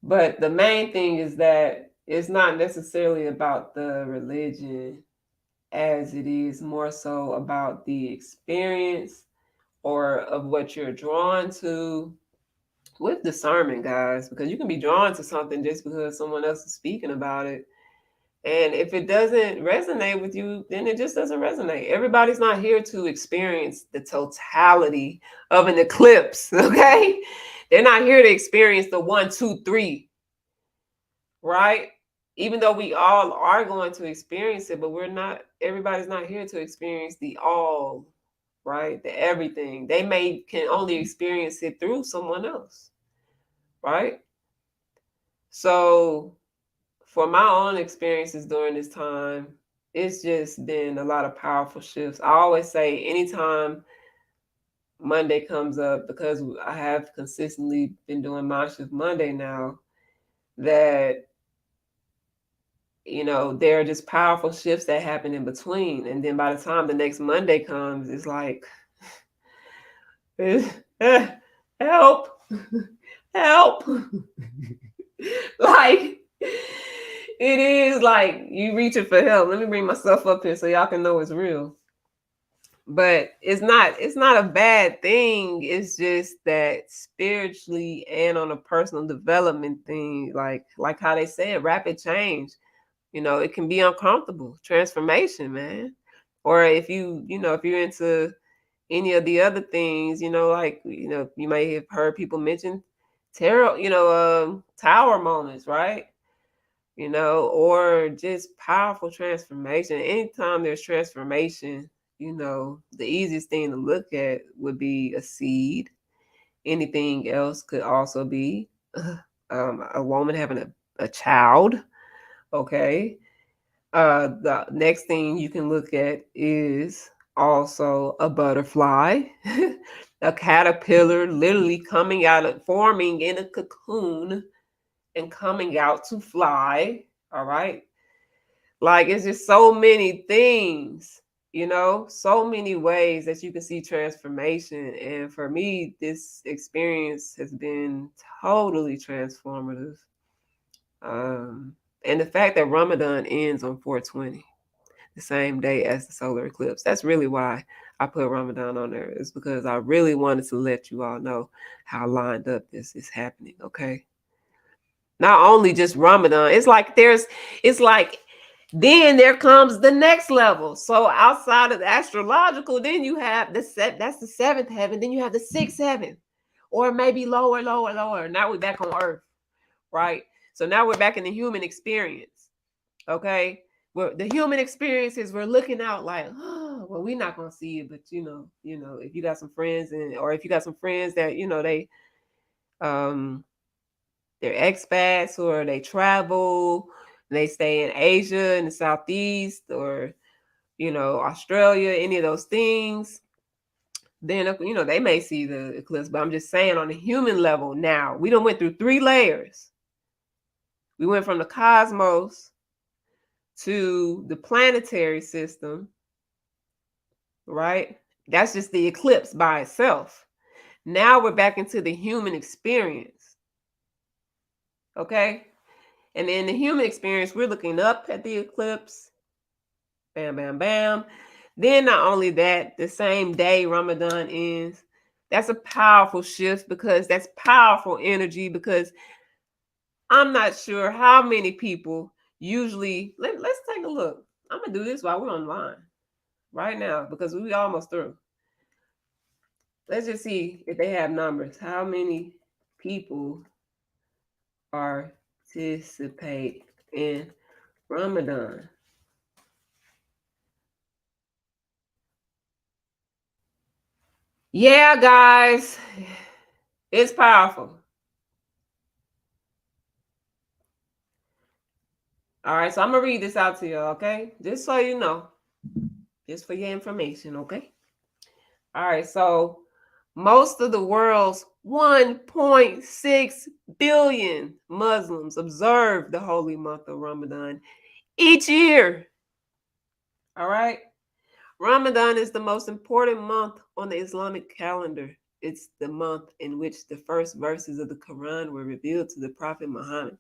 But the main thing is that it's not necessarily about the religion as it is more so about the experience or of what you're drawn to with discernment, guys, because you can be drawn to something just because someone else is speaking about it. And if it doesn't resonate with you, then it just doesn't resonate. Everybody's not here to experience the totality of an eclipse, okay? They're not here to experience the 1, 2, 3, right? Even though we all are going to experience it, but everybody's not here to experience the all, right? The everything. They can only experience it through someone else, right? So for my own experiences during this time, it's just been a lot of powerful shifts. I always say anytime Monday comes up, because I have consistently been doing MindShift Monday now, that there are just powerful shifts that happen in between. And then by the time the next Monday comes, it's like, help, help. Like, it is like you reaching for help. Let me bring myself up here so y'all can know it's real. But it's not a bad thing. It's just that spiritually and on a personal development thing, like how they said, rapid change. It can be uncomfortable. Transformation, man. Or if you're into any of the other things, you may have heard people mention tarot, tower moments, right? Or just powerful transformation. Anytime there's transformation, the easiest thing to look at would be a seed. Anything else could also be a woman having a child. Okay. The next thing you can look at is also a butterfly, a caterpillar literally coming out and forming in a cocoon and coming out to fly. All right. Like, it's just so many things, so many ways that you can see transformation. And for me, this experience has been totally transformative. And the fact that Ramadan ends on 420, the same day as the solar eclipse, that's really why I put Ramadan on there, is because I really wanted to let you all know how lined up this is happening, okay? Not only just Ramadan, it's like then there comes the next level. So outside of the astrological, then you have that's the seventh heaven, then you have the sixth heaven, or maybe lower. Now we're back on earth, right? So now we're back in the human experience, okay? Well, the human experience is we're looking out like, oh, well, we're not gonna see it, but if you got some friends or if you got some friends that they're expats or they travel, they stay in Asia in the Southeast or Australia, any of those things, then they may see the eclipse. But I'm just saying, on the human level, now we done went through 3 layers. We went from the cosmos to the planetary system, right? That's just the eclipse by itself. Now we're back into the human experience. Okay? And in the human experience, we're looking up at the eclipse. Bam, bam, bam. Then not only that, the same day Ramadan ends. That's a powerful shift, because that's powerful energy, because I'm not sure how many people usually, let's take a look. I'm going to do this while we're online right now, because we almost through. Let's just see if they have numbers. How many people participate in Ramadan? Yeah, guys, it's powerful. All right, so I'm going to read this out to you, okay? Just so you know. Just for your information, okay? All right, so most of the world's 1.6 billion Muslims observe the holy month of Ramadan each year. All right? Ramadan is the most important month on the Islamic calendar. It's the month in which the first verses of the Quran were revealed to the Prophet Muhammad.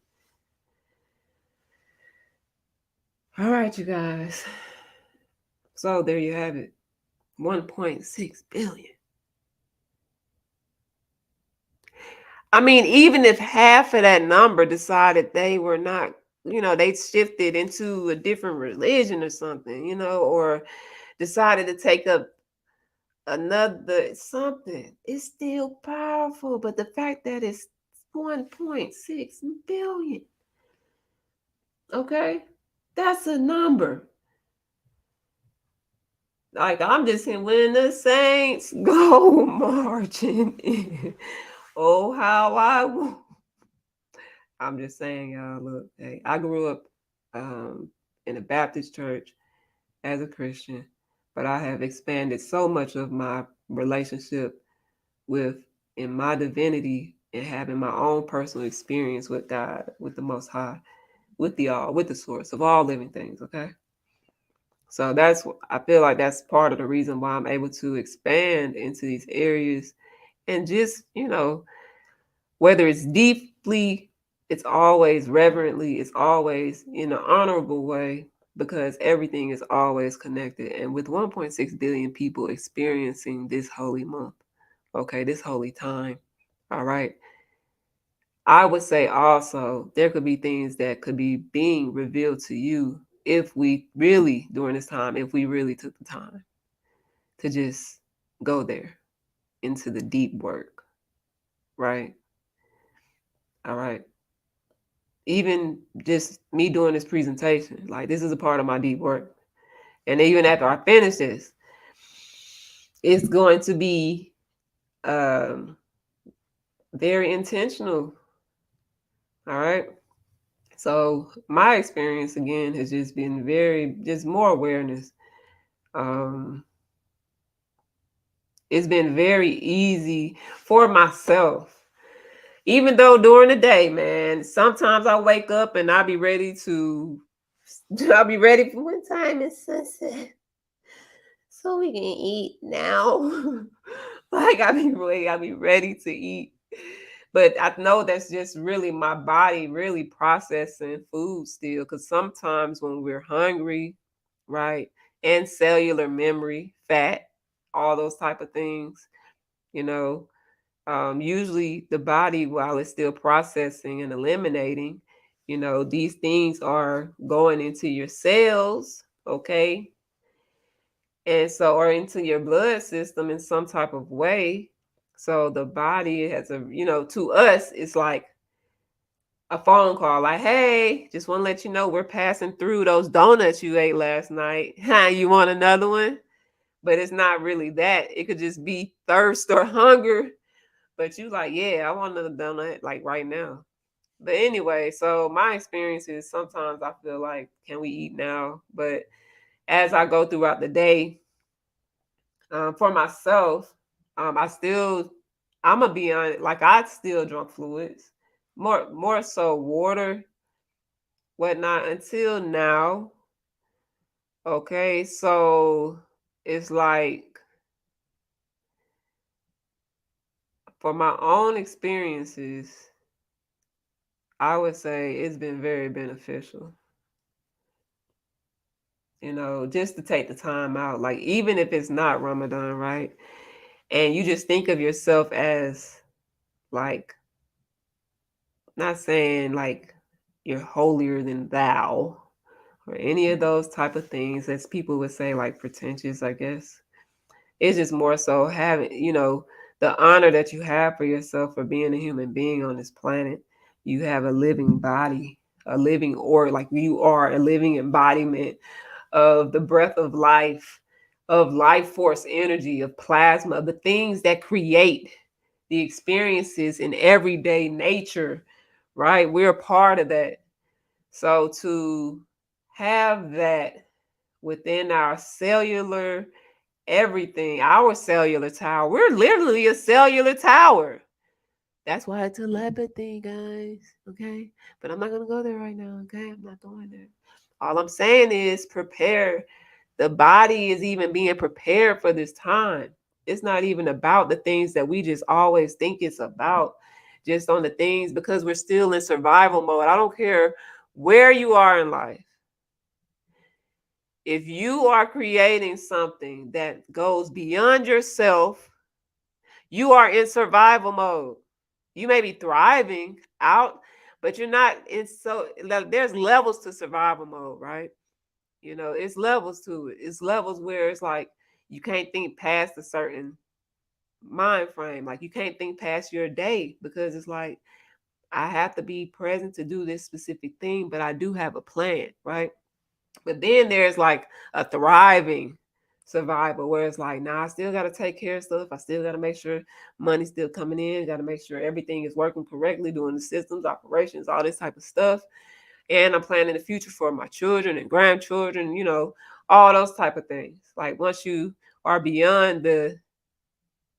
All right, you guys. So there you have it. 1.6 billion. I mean, even if half of that number decided they were not, they shifted into a different religion or something, or decided to take up another something, it's still powerful. But the fact that it's 1.6 billion, okay, that's a number. Like, I'm just saying, when the saints go marching in, oh, how I want. I'm just saying, y'all, look, hey, I grew up in a Baptist church as a Christian, but I have expanded so much of my relationship in my divinity and having my own personal experience with God, with the Most High, with the source of all living things, okay? So I feel like that's part of the reason why I'm able to expand into these areas and just, whether it's deeply, it's always reverently, it's always in an honorable way, because everything is always connected. And with 1.6 billion people experiencing this holy month, okay, this holy time, all right, I would say also there could be things that could be being revealed to you if we really, during this time, if we really took the time to just go there into the deep work, right? All right. Even just me doing this presentation, like, this is a part of my deep work. And even after I finish this, it's going to be very intentional. All right. So my experience, again, has just been just more awareness. It's been very easy for myself, even though during the day, man, sometimes I wake up and I be ready to I'll be ready for what time is sunset, so we can eat now. Like I'll be ready to eat. But I know that's just really my body really processing food still. Because sometimes when we're hungry, right, and cellular memory, fat, all those type of things, you know, usually the body, while it's still processing and eliminating, these things are going into your cells, okay, and so, or into your blood system in some type of way. So the body has to us, it's like a phone call, like, hey, just want to let you know we're passing through those donuts you ate last night. You want another one? But it's not really that. It could just be thirst or hunger. But you like, yeah, I want another donut like right now. But anyway, so my experience is sometimes I feel like, can we eat now? But as I go throughout the day, for myself, I'm gonna be honest, like I still drink fluids, more so water, whatnot, until now. Okay, so it's like for my own experiences, I would say it's been very beneficial. Just to take the time out, like even if it's not Ramadan, right? And you just think of yourself as like, not saying like you're holier than thou or any of those type of things, as people would say, like pretentious, I guess. It's just more so having, the honor that you have for yourself for being a human being on this planet. You have a living body, a living, or like you are a living embodiment of the breath of life force energy, of plasma, of the things that create the experiences in everyday nature, right? We're a part of that. So to have that within our cellular, everything, our cellular tower, we're literally a cellular tower. That's why it's telepathy, guys. Okay. But I'm not going to go there right now. Okay. I'm not going there. All I'm saying is prepare. The body is even being prepared for this time. It's not even about the things that we just always think it's about, just on the things, because we're still in survival mode. I don't care where you are in life. If you are creating something that goes beyond yourself, you are in survival mode. You may be thriving out, but you're not in. So there's levels to survival mode, right? It's levels to it. It's levels where it's like you can't think past a certain mind frame. Like you can't think past your day, because it's like, I have to be present to do this specific thing, but I do have a plan, right? But then there's like a thriving survival where it's like, nah, I still got to take care of stuff. I still got to make sure money's still coming in. Got to make sure everything is working correctly, doing the systems, operations, all this type of stuff. And I'm planning the future for my children and grandchildren, all those type of things. Like once you are beyond the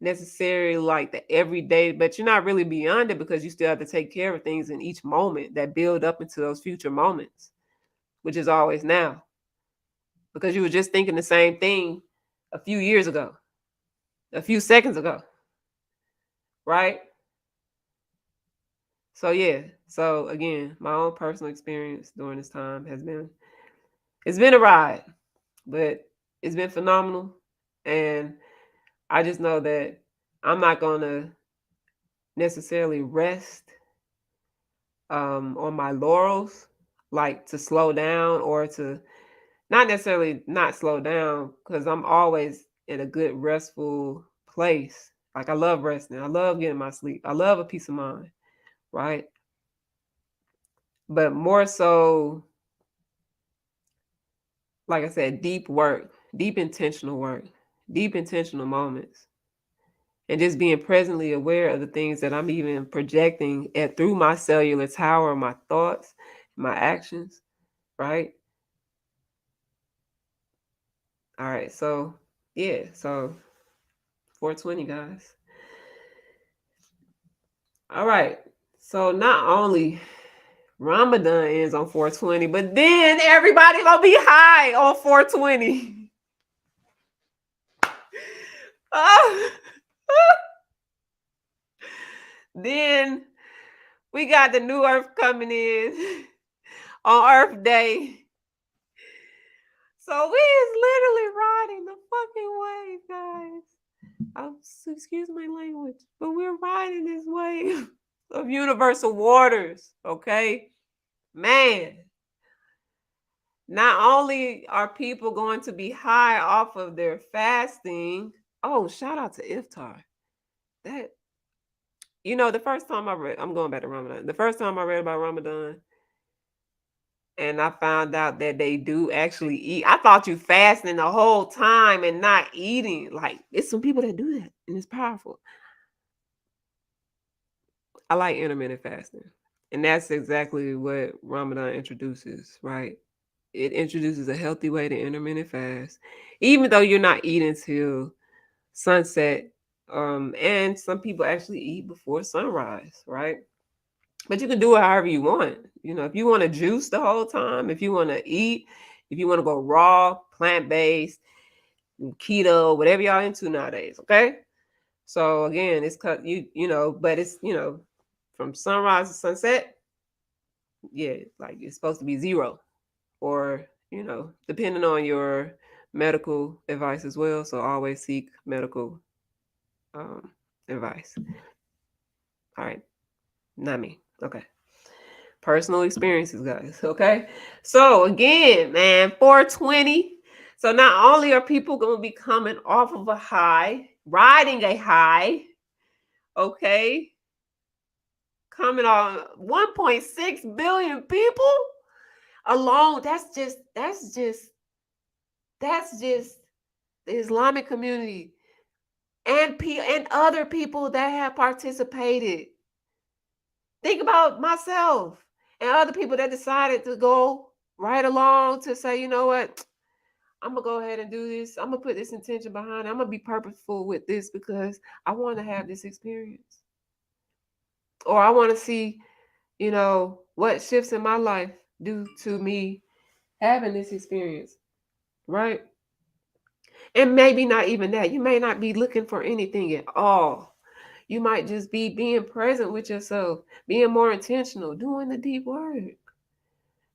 necessary, like the everyday, but you're not really beyond it, because you still have to take care of things in each moment that build up into those future moments, which is always now. Because you were just thinking the same thing a few years ago, a few seconds ago, right? So yeah, so again, my own personal experience during this time it's been a ride, but it's been phenomenal. And I just know that I'm not gonna necessarily rest on my laurels, like to slow down, or to not necessarily not slow down, because I'm always in a good restful place. Like I love resting. I love getting my sleep. I love a peace of mind, right? But more so, like I said, deep work, deep intentional work, deep intentional moments. And just being presently aware of the things that I'm even projecting through my cellular tower, my thoughts, my actions, right? All right, so yeah, so 420, guys. All right, so not only Ramadan ends on 420, but then everybody gonna be high on 420. Then we got the new Earth coming in on Earth Day. So we is literally riding the fucking wave, guys. Excuse my language, but we're riding this wave of universal waters, okay? Man, not only are people going to be high off of their fasting. Oh, shout out to iftar. That, the first time I'm going back to Ramadan. The first time I read about Ramadan, and I found out that they do actually eat. I thought you fasting the whole time and not eating. Like, it's some people that do that, and it's powerful. I like intermittent fasting. And that's exactly what Ramadan introduces, right? It introduces a healthy way to intermittent fast, even though you're not eating till sunset. And some people actually eat before sunrise, right? But you can do it however you want. If you want to juice the whole time, if you want to eat, if you want to go raw, plant-based, keto, whatever y'all into nowadays, okay? So again, it's cut but it's from sunrise to sunset. Yeah, like it's supposed to be 0, or depending on your medical advice as well. So always seek medical advice. All right, not me. Okay. Personal experiences, guys. Okay. So again, man, 420. So not only are people going to be coming off of a high, riding a high, okay, coming on 1.6 billion people alone. That's just the Islamic community and other people that have participated. Think about myself and other people that decided to go right along to say, you know what, I'm going to go ahead and do this. I'm going to put this intention behind it. I'm going to be purposeful with this because I want to have this experience. Or I want to see, what shifts in my life due to me having this experience, right? And maybe not even that. You may not be looking for anything at all. You might just be being present with yourself, being more intentional, doing the deep work,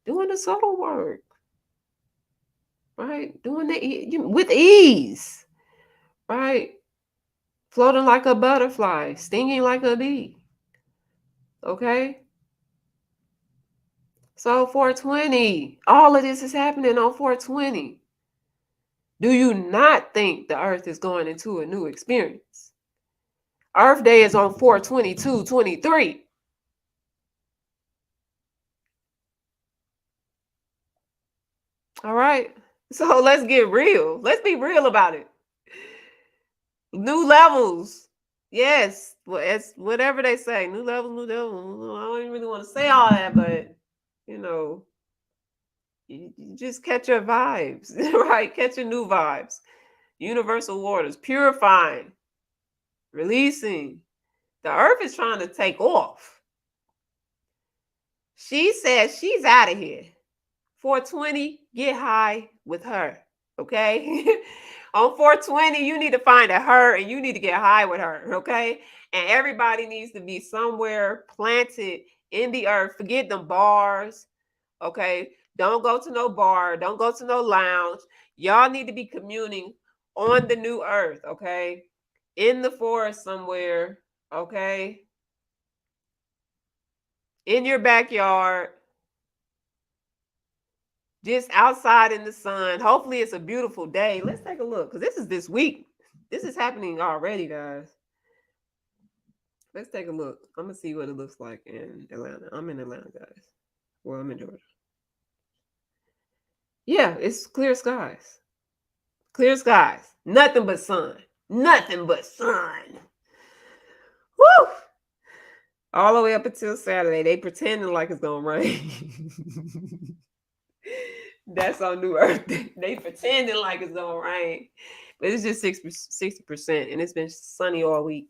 doing the subtle work, right? Doing with ease, right? Floating like a butterfly, stinging like a bee, okay? So 420, all of this is happening on 420. Do you not think the earth is going into a new experience? Earth Day is on 4/22/23. All right. So let's get real. Let's be real about it. New levels. Yes. Well, it's whatever they say. New levels, new levels. I don't even really want to say all that, but you just catch your vibes, right? Catch your new vibes. Universal waters, purifying, releasing. The earth is trying to take off. She says she's out of here. 420, get high with her, okay? On 420, you need to find a her and you need to get high with her, okay? And everybody needs to be somewhere planted in the earth. Forget them bars, okay? Don't go to no bar. Don't go to no lounge. Y'all need to be communing on the new earth, okay? In the forest somewhere, okay? In your backyard. Just outside in the sun. Hopefully it's a beautiful day. Let's take a look because this is this week. This is happening already, guys. Let's take a look. I'm going to see what it looks like in Atlanta. I'm in Atlanta, guys. Well, I'm in Georgia. Yeah, it's clear skies. Clear skies. Nothing but sun. Nothing but sun. Woo! All the way up until Saturday. They pretending like it's going to rain. That's on New Earth. They pretending like it's gonna rain, but it's just 60%, and it's been sunny all week.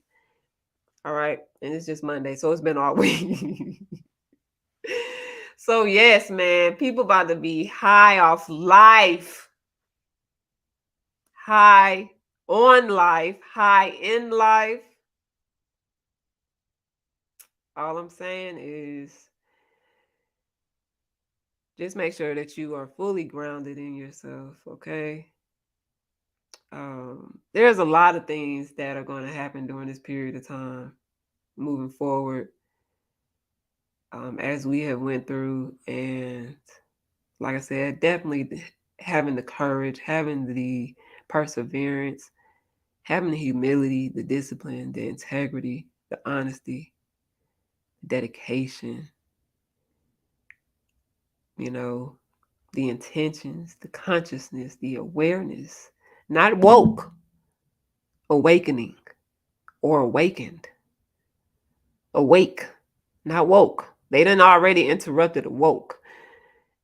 All right, and it's just Monday, so it's been all week. So yes, man, people about to be high off life. High on life, high in life. All I'm saying is just make sure that you are fully grounded in yourself, okay? There's a lot of things that are going to happen during this period of time moving forward, as we have went through. And like I said, definitely having the courage, having the perseverance, having the humility, the discipline, the integrity, the honesty, the dedication, the intentions, the consciousness, the awareness, not woke, awakening or awakened. Awake, not woke. They done already interrupted woke.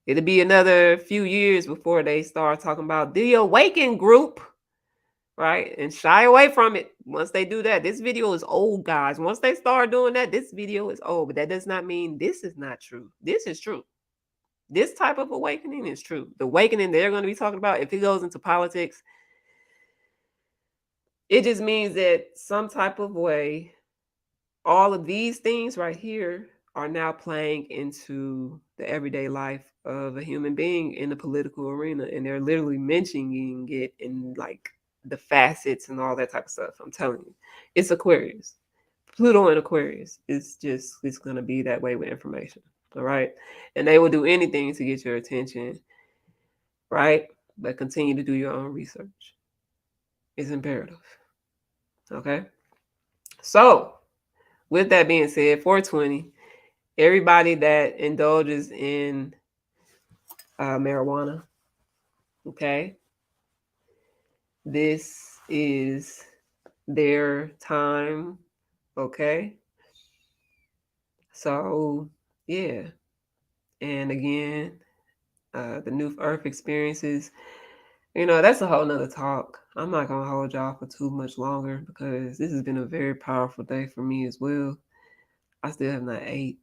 It'll be another few years before they start talking about the awakened group, right? And shy away from it once they do that. This video is old, guys. Once they start doing that, this video is old. But that does not mean this is not true. This is true. This type of awakening is true. The awakening they're going to be talking about, if it goes into politics, it just means that some type of way, all of these things right here are now playing into the everyday life of a human being in the political arena. And they're literally mentioning it in like the facets and all that type of stuff. I'm telling you, it's Aquarius. Pluto in Aquarius. It's going to be that way with information. All right. And they will do anything to get your attention. Right. But continue to do your own research. It's imperative. Okay. So with that being said, 420, everybody that indulges in marijuana, okay, this is their time, okay? So, yeah. And again, the new Earth experiences, that's a whole nother talk. I'm not going to hold y'all for too much longer because this has been a very powerful day for me as well. I still have not ate.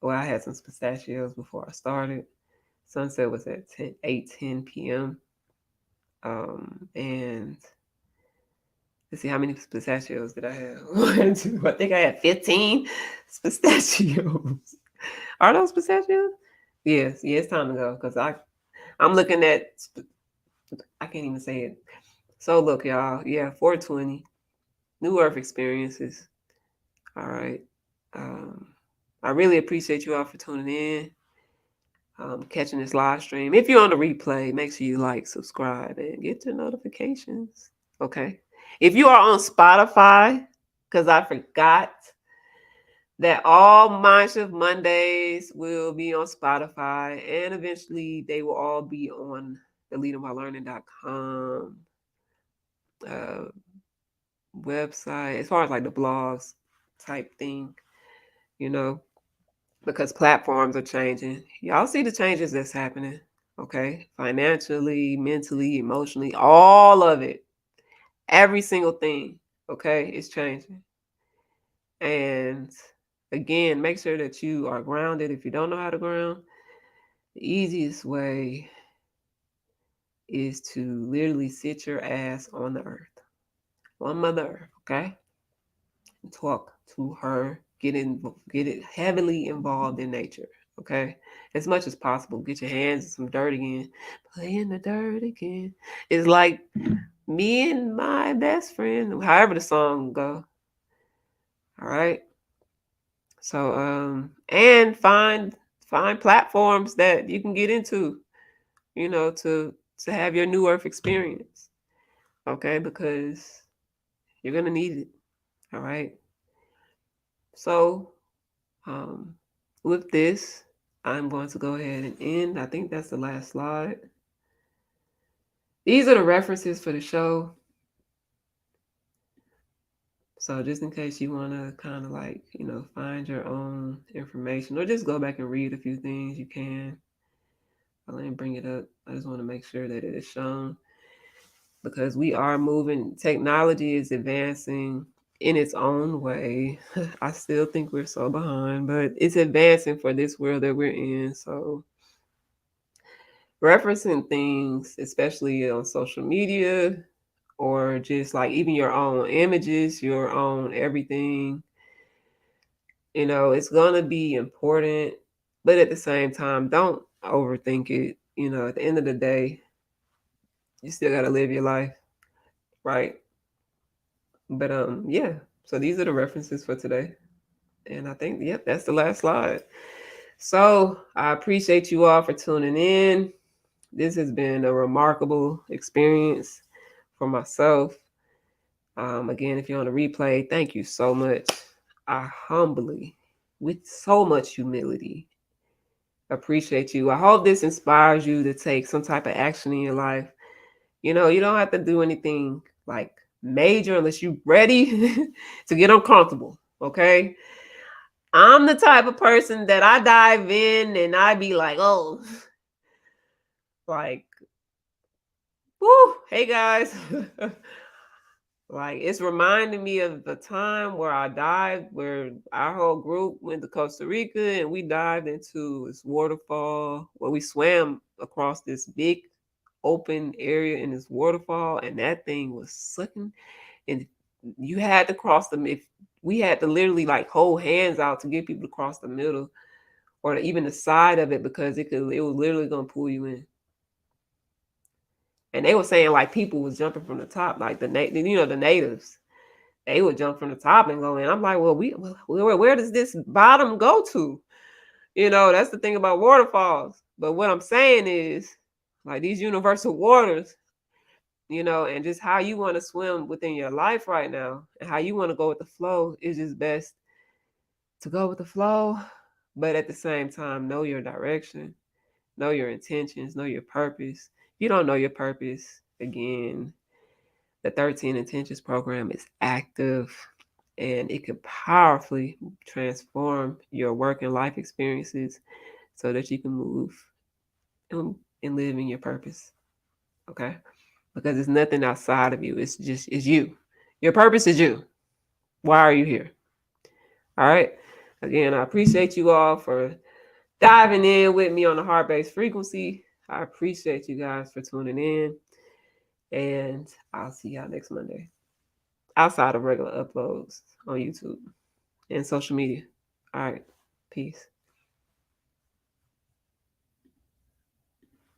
Well, I had some pistachios before I started. Sunset was at 8:10 p.m. And let's see, how many pistachios did I have? 1, 2, I think I had 15 pistachios. Are those pistachios? Yes, yeah, it's time to go because I'm looking at, I can't even say it. So look, y'all, yeah, 420, New Earth experiences. All right. I really appreciate you all for tuning in. Catching this live stream. If you're on the replay, make sure you like, subscribe, and get your notifications. Okay. If you are on Spotify, because I forgot that all MindShift Mondays will be on Spotify, and eventually they will all be on the leadingbylearning.com website, as far as like the blogs type thing, because platforms are changing. Y'all see the changes that's happening, okay? Financially, mentally, emotionally, all of it. Every single thing, okay, is changing. And again, make sure that you are grounded. If you don't know how to ground, the easiest way is to literally sit your ass on the earth, on Mother Earth, okay? And talk to her. Get it heavily involved in nature, okay? As much as possible. Get your hands in some dirt again. Play in the dirt again. It's like me and my best friend, however the song go. All right. So and find platforms that you can get into, to have your New Earth experience. Okay, because you're gonna need it. All right. So with this, I'm going to go ahead and end. I think that's the last slide. These are the references for the show. So just in case you want to kind of like, find your own information or just go back and read a few things, you can. I'll let me bring it up. I just want to make sure that it is shown because we are moving. Technology is advancing in its own way. I still think we're so behind, but it's advancing for this world that we're in. So referencing things, especially on social media or just like even your own images, your own everything, it's going to be important. But at the same time, don't overthink it. At the end of the day, you still got to live your life, right? But yeah. So these are the references for today. And I think, yep, that's the last slide. So I appreciate you all for tuning in. This has been a remarkable experience for myself. Again, if you're on a replay, thank you so much. I humbly, with so much humility, appreciate you. I hope this inspires you to take some type of action in your life. You don't have to do anything like major unless you're ready to get uncomfortable. Okay. I'm the type of person that I dive in and I be like, oh, like, whoo, hey guys. Like, it's reminding me of the time where I dived, where our whole group went to Costa Rica and we dived into this waterfall where we swam across this big open area in this waterfall, and that thing was sucking. And you had to cross them. If we had to literally like hold hands out to get people to cross the middle or even the side of it, because it was literally gonna pull you in. And they were saying like people was jumping from the top, like the natives. They would jump from the top and go in. I'm like, well, where does this bottom go to? That's the thing about waterfalls. But what I'm saying is, like these universal waters, and just how you want to swim within your life right now and how you want to go with the flow is just best to go with the flow. But at the same time, know your direction, know your intentions, know your purpose. If you don't know your purpose, again, the 13 Intentions program is active and it can powerfully transform your work and life experiences so that you can move and live in your purpose. Okay? Because it's nothing outside of you. It's you. Your purpose is you. Why are you here? All right. Again, I appreciate you all for diving in with me on the heart-based frequency. I appreciate you guys for tuning in. And I'll see y'all next Monday. Outside of regular uploads on YouTube and social media. All right. Peace.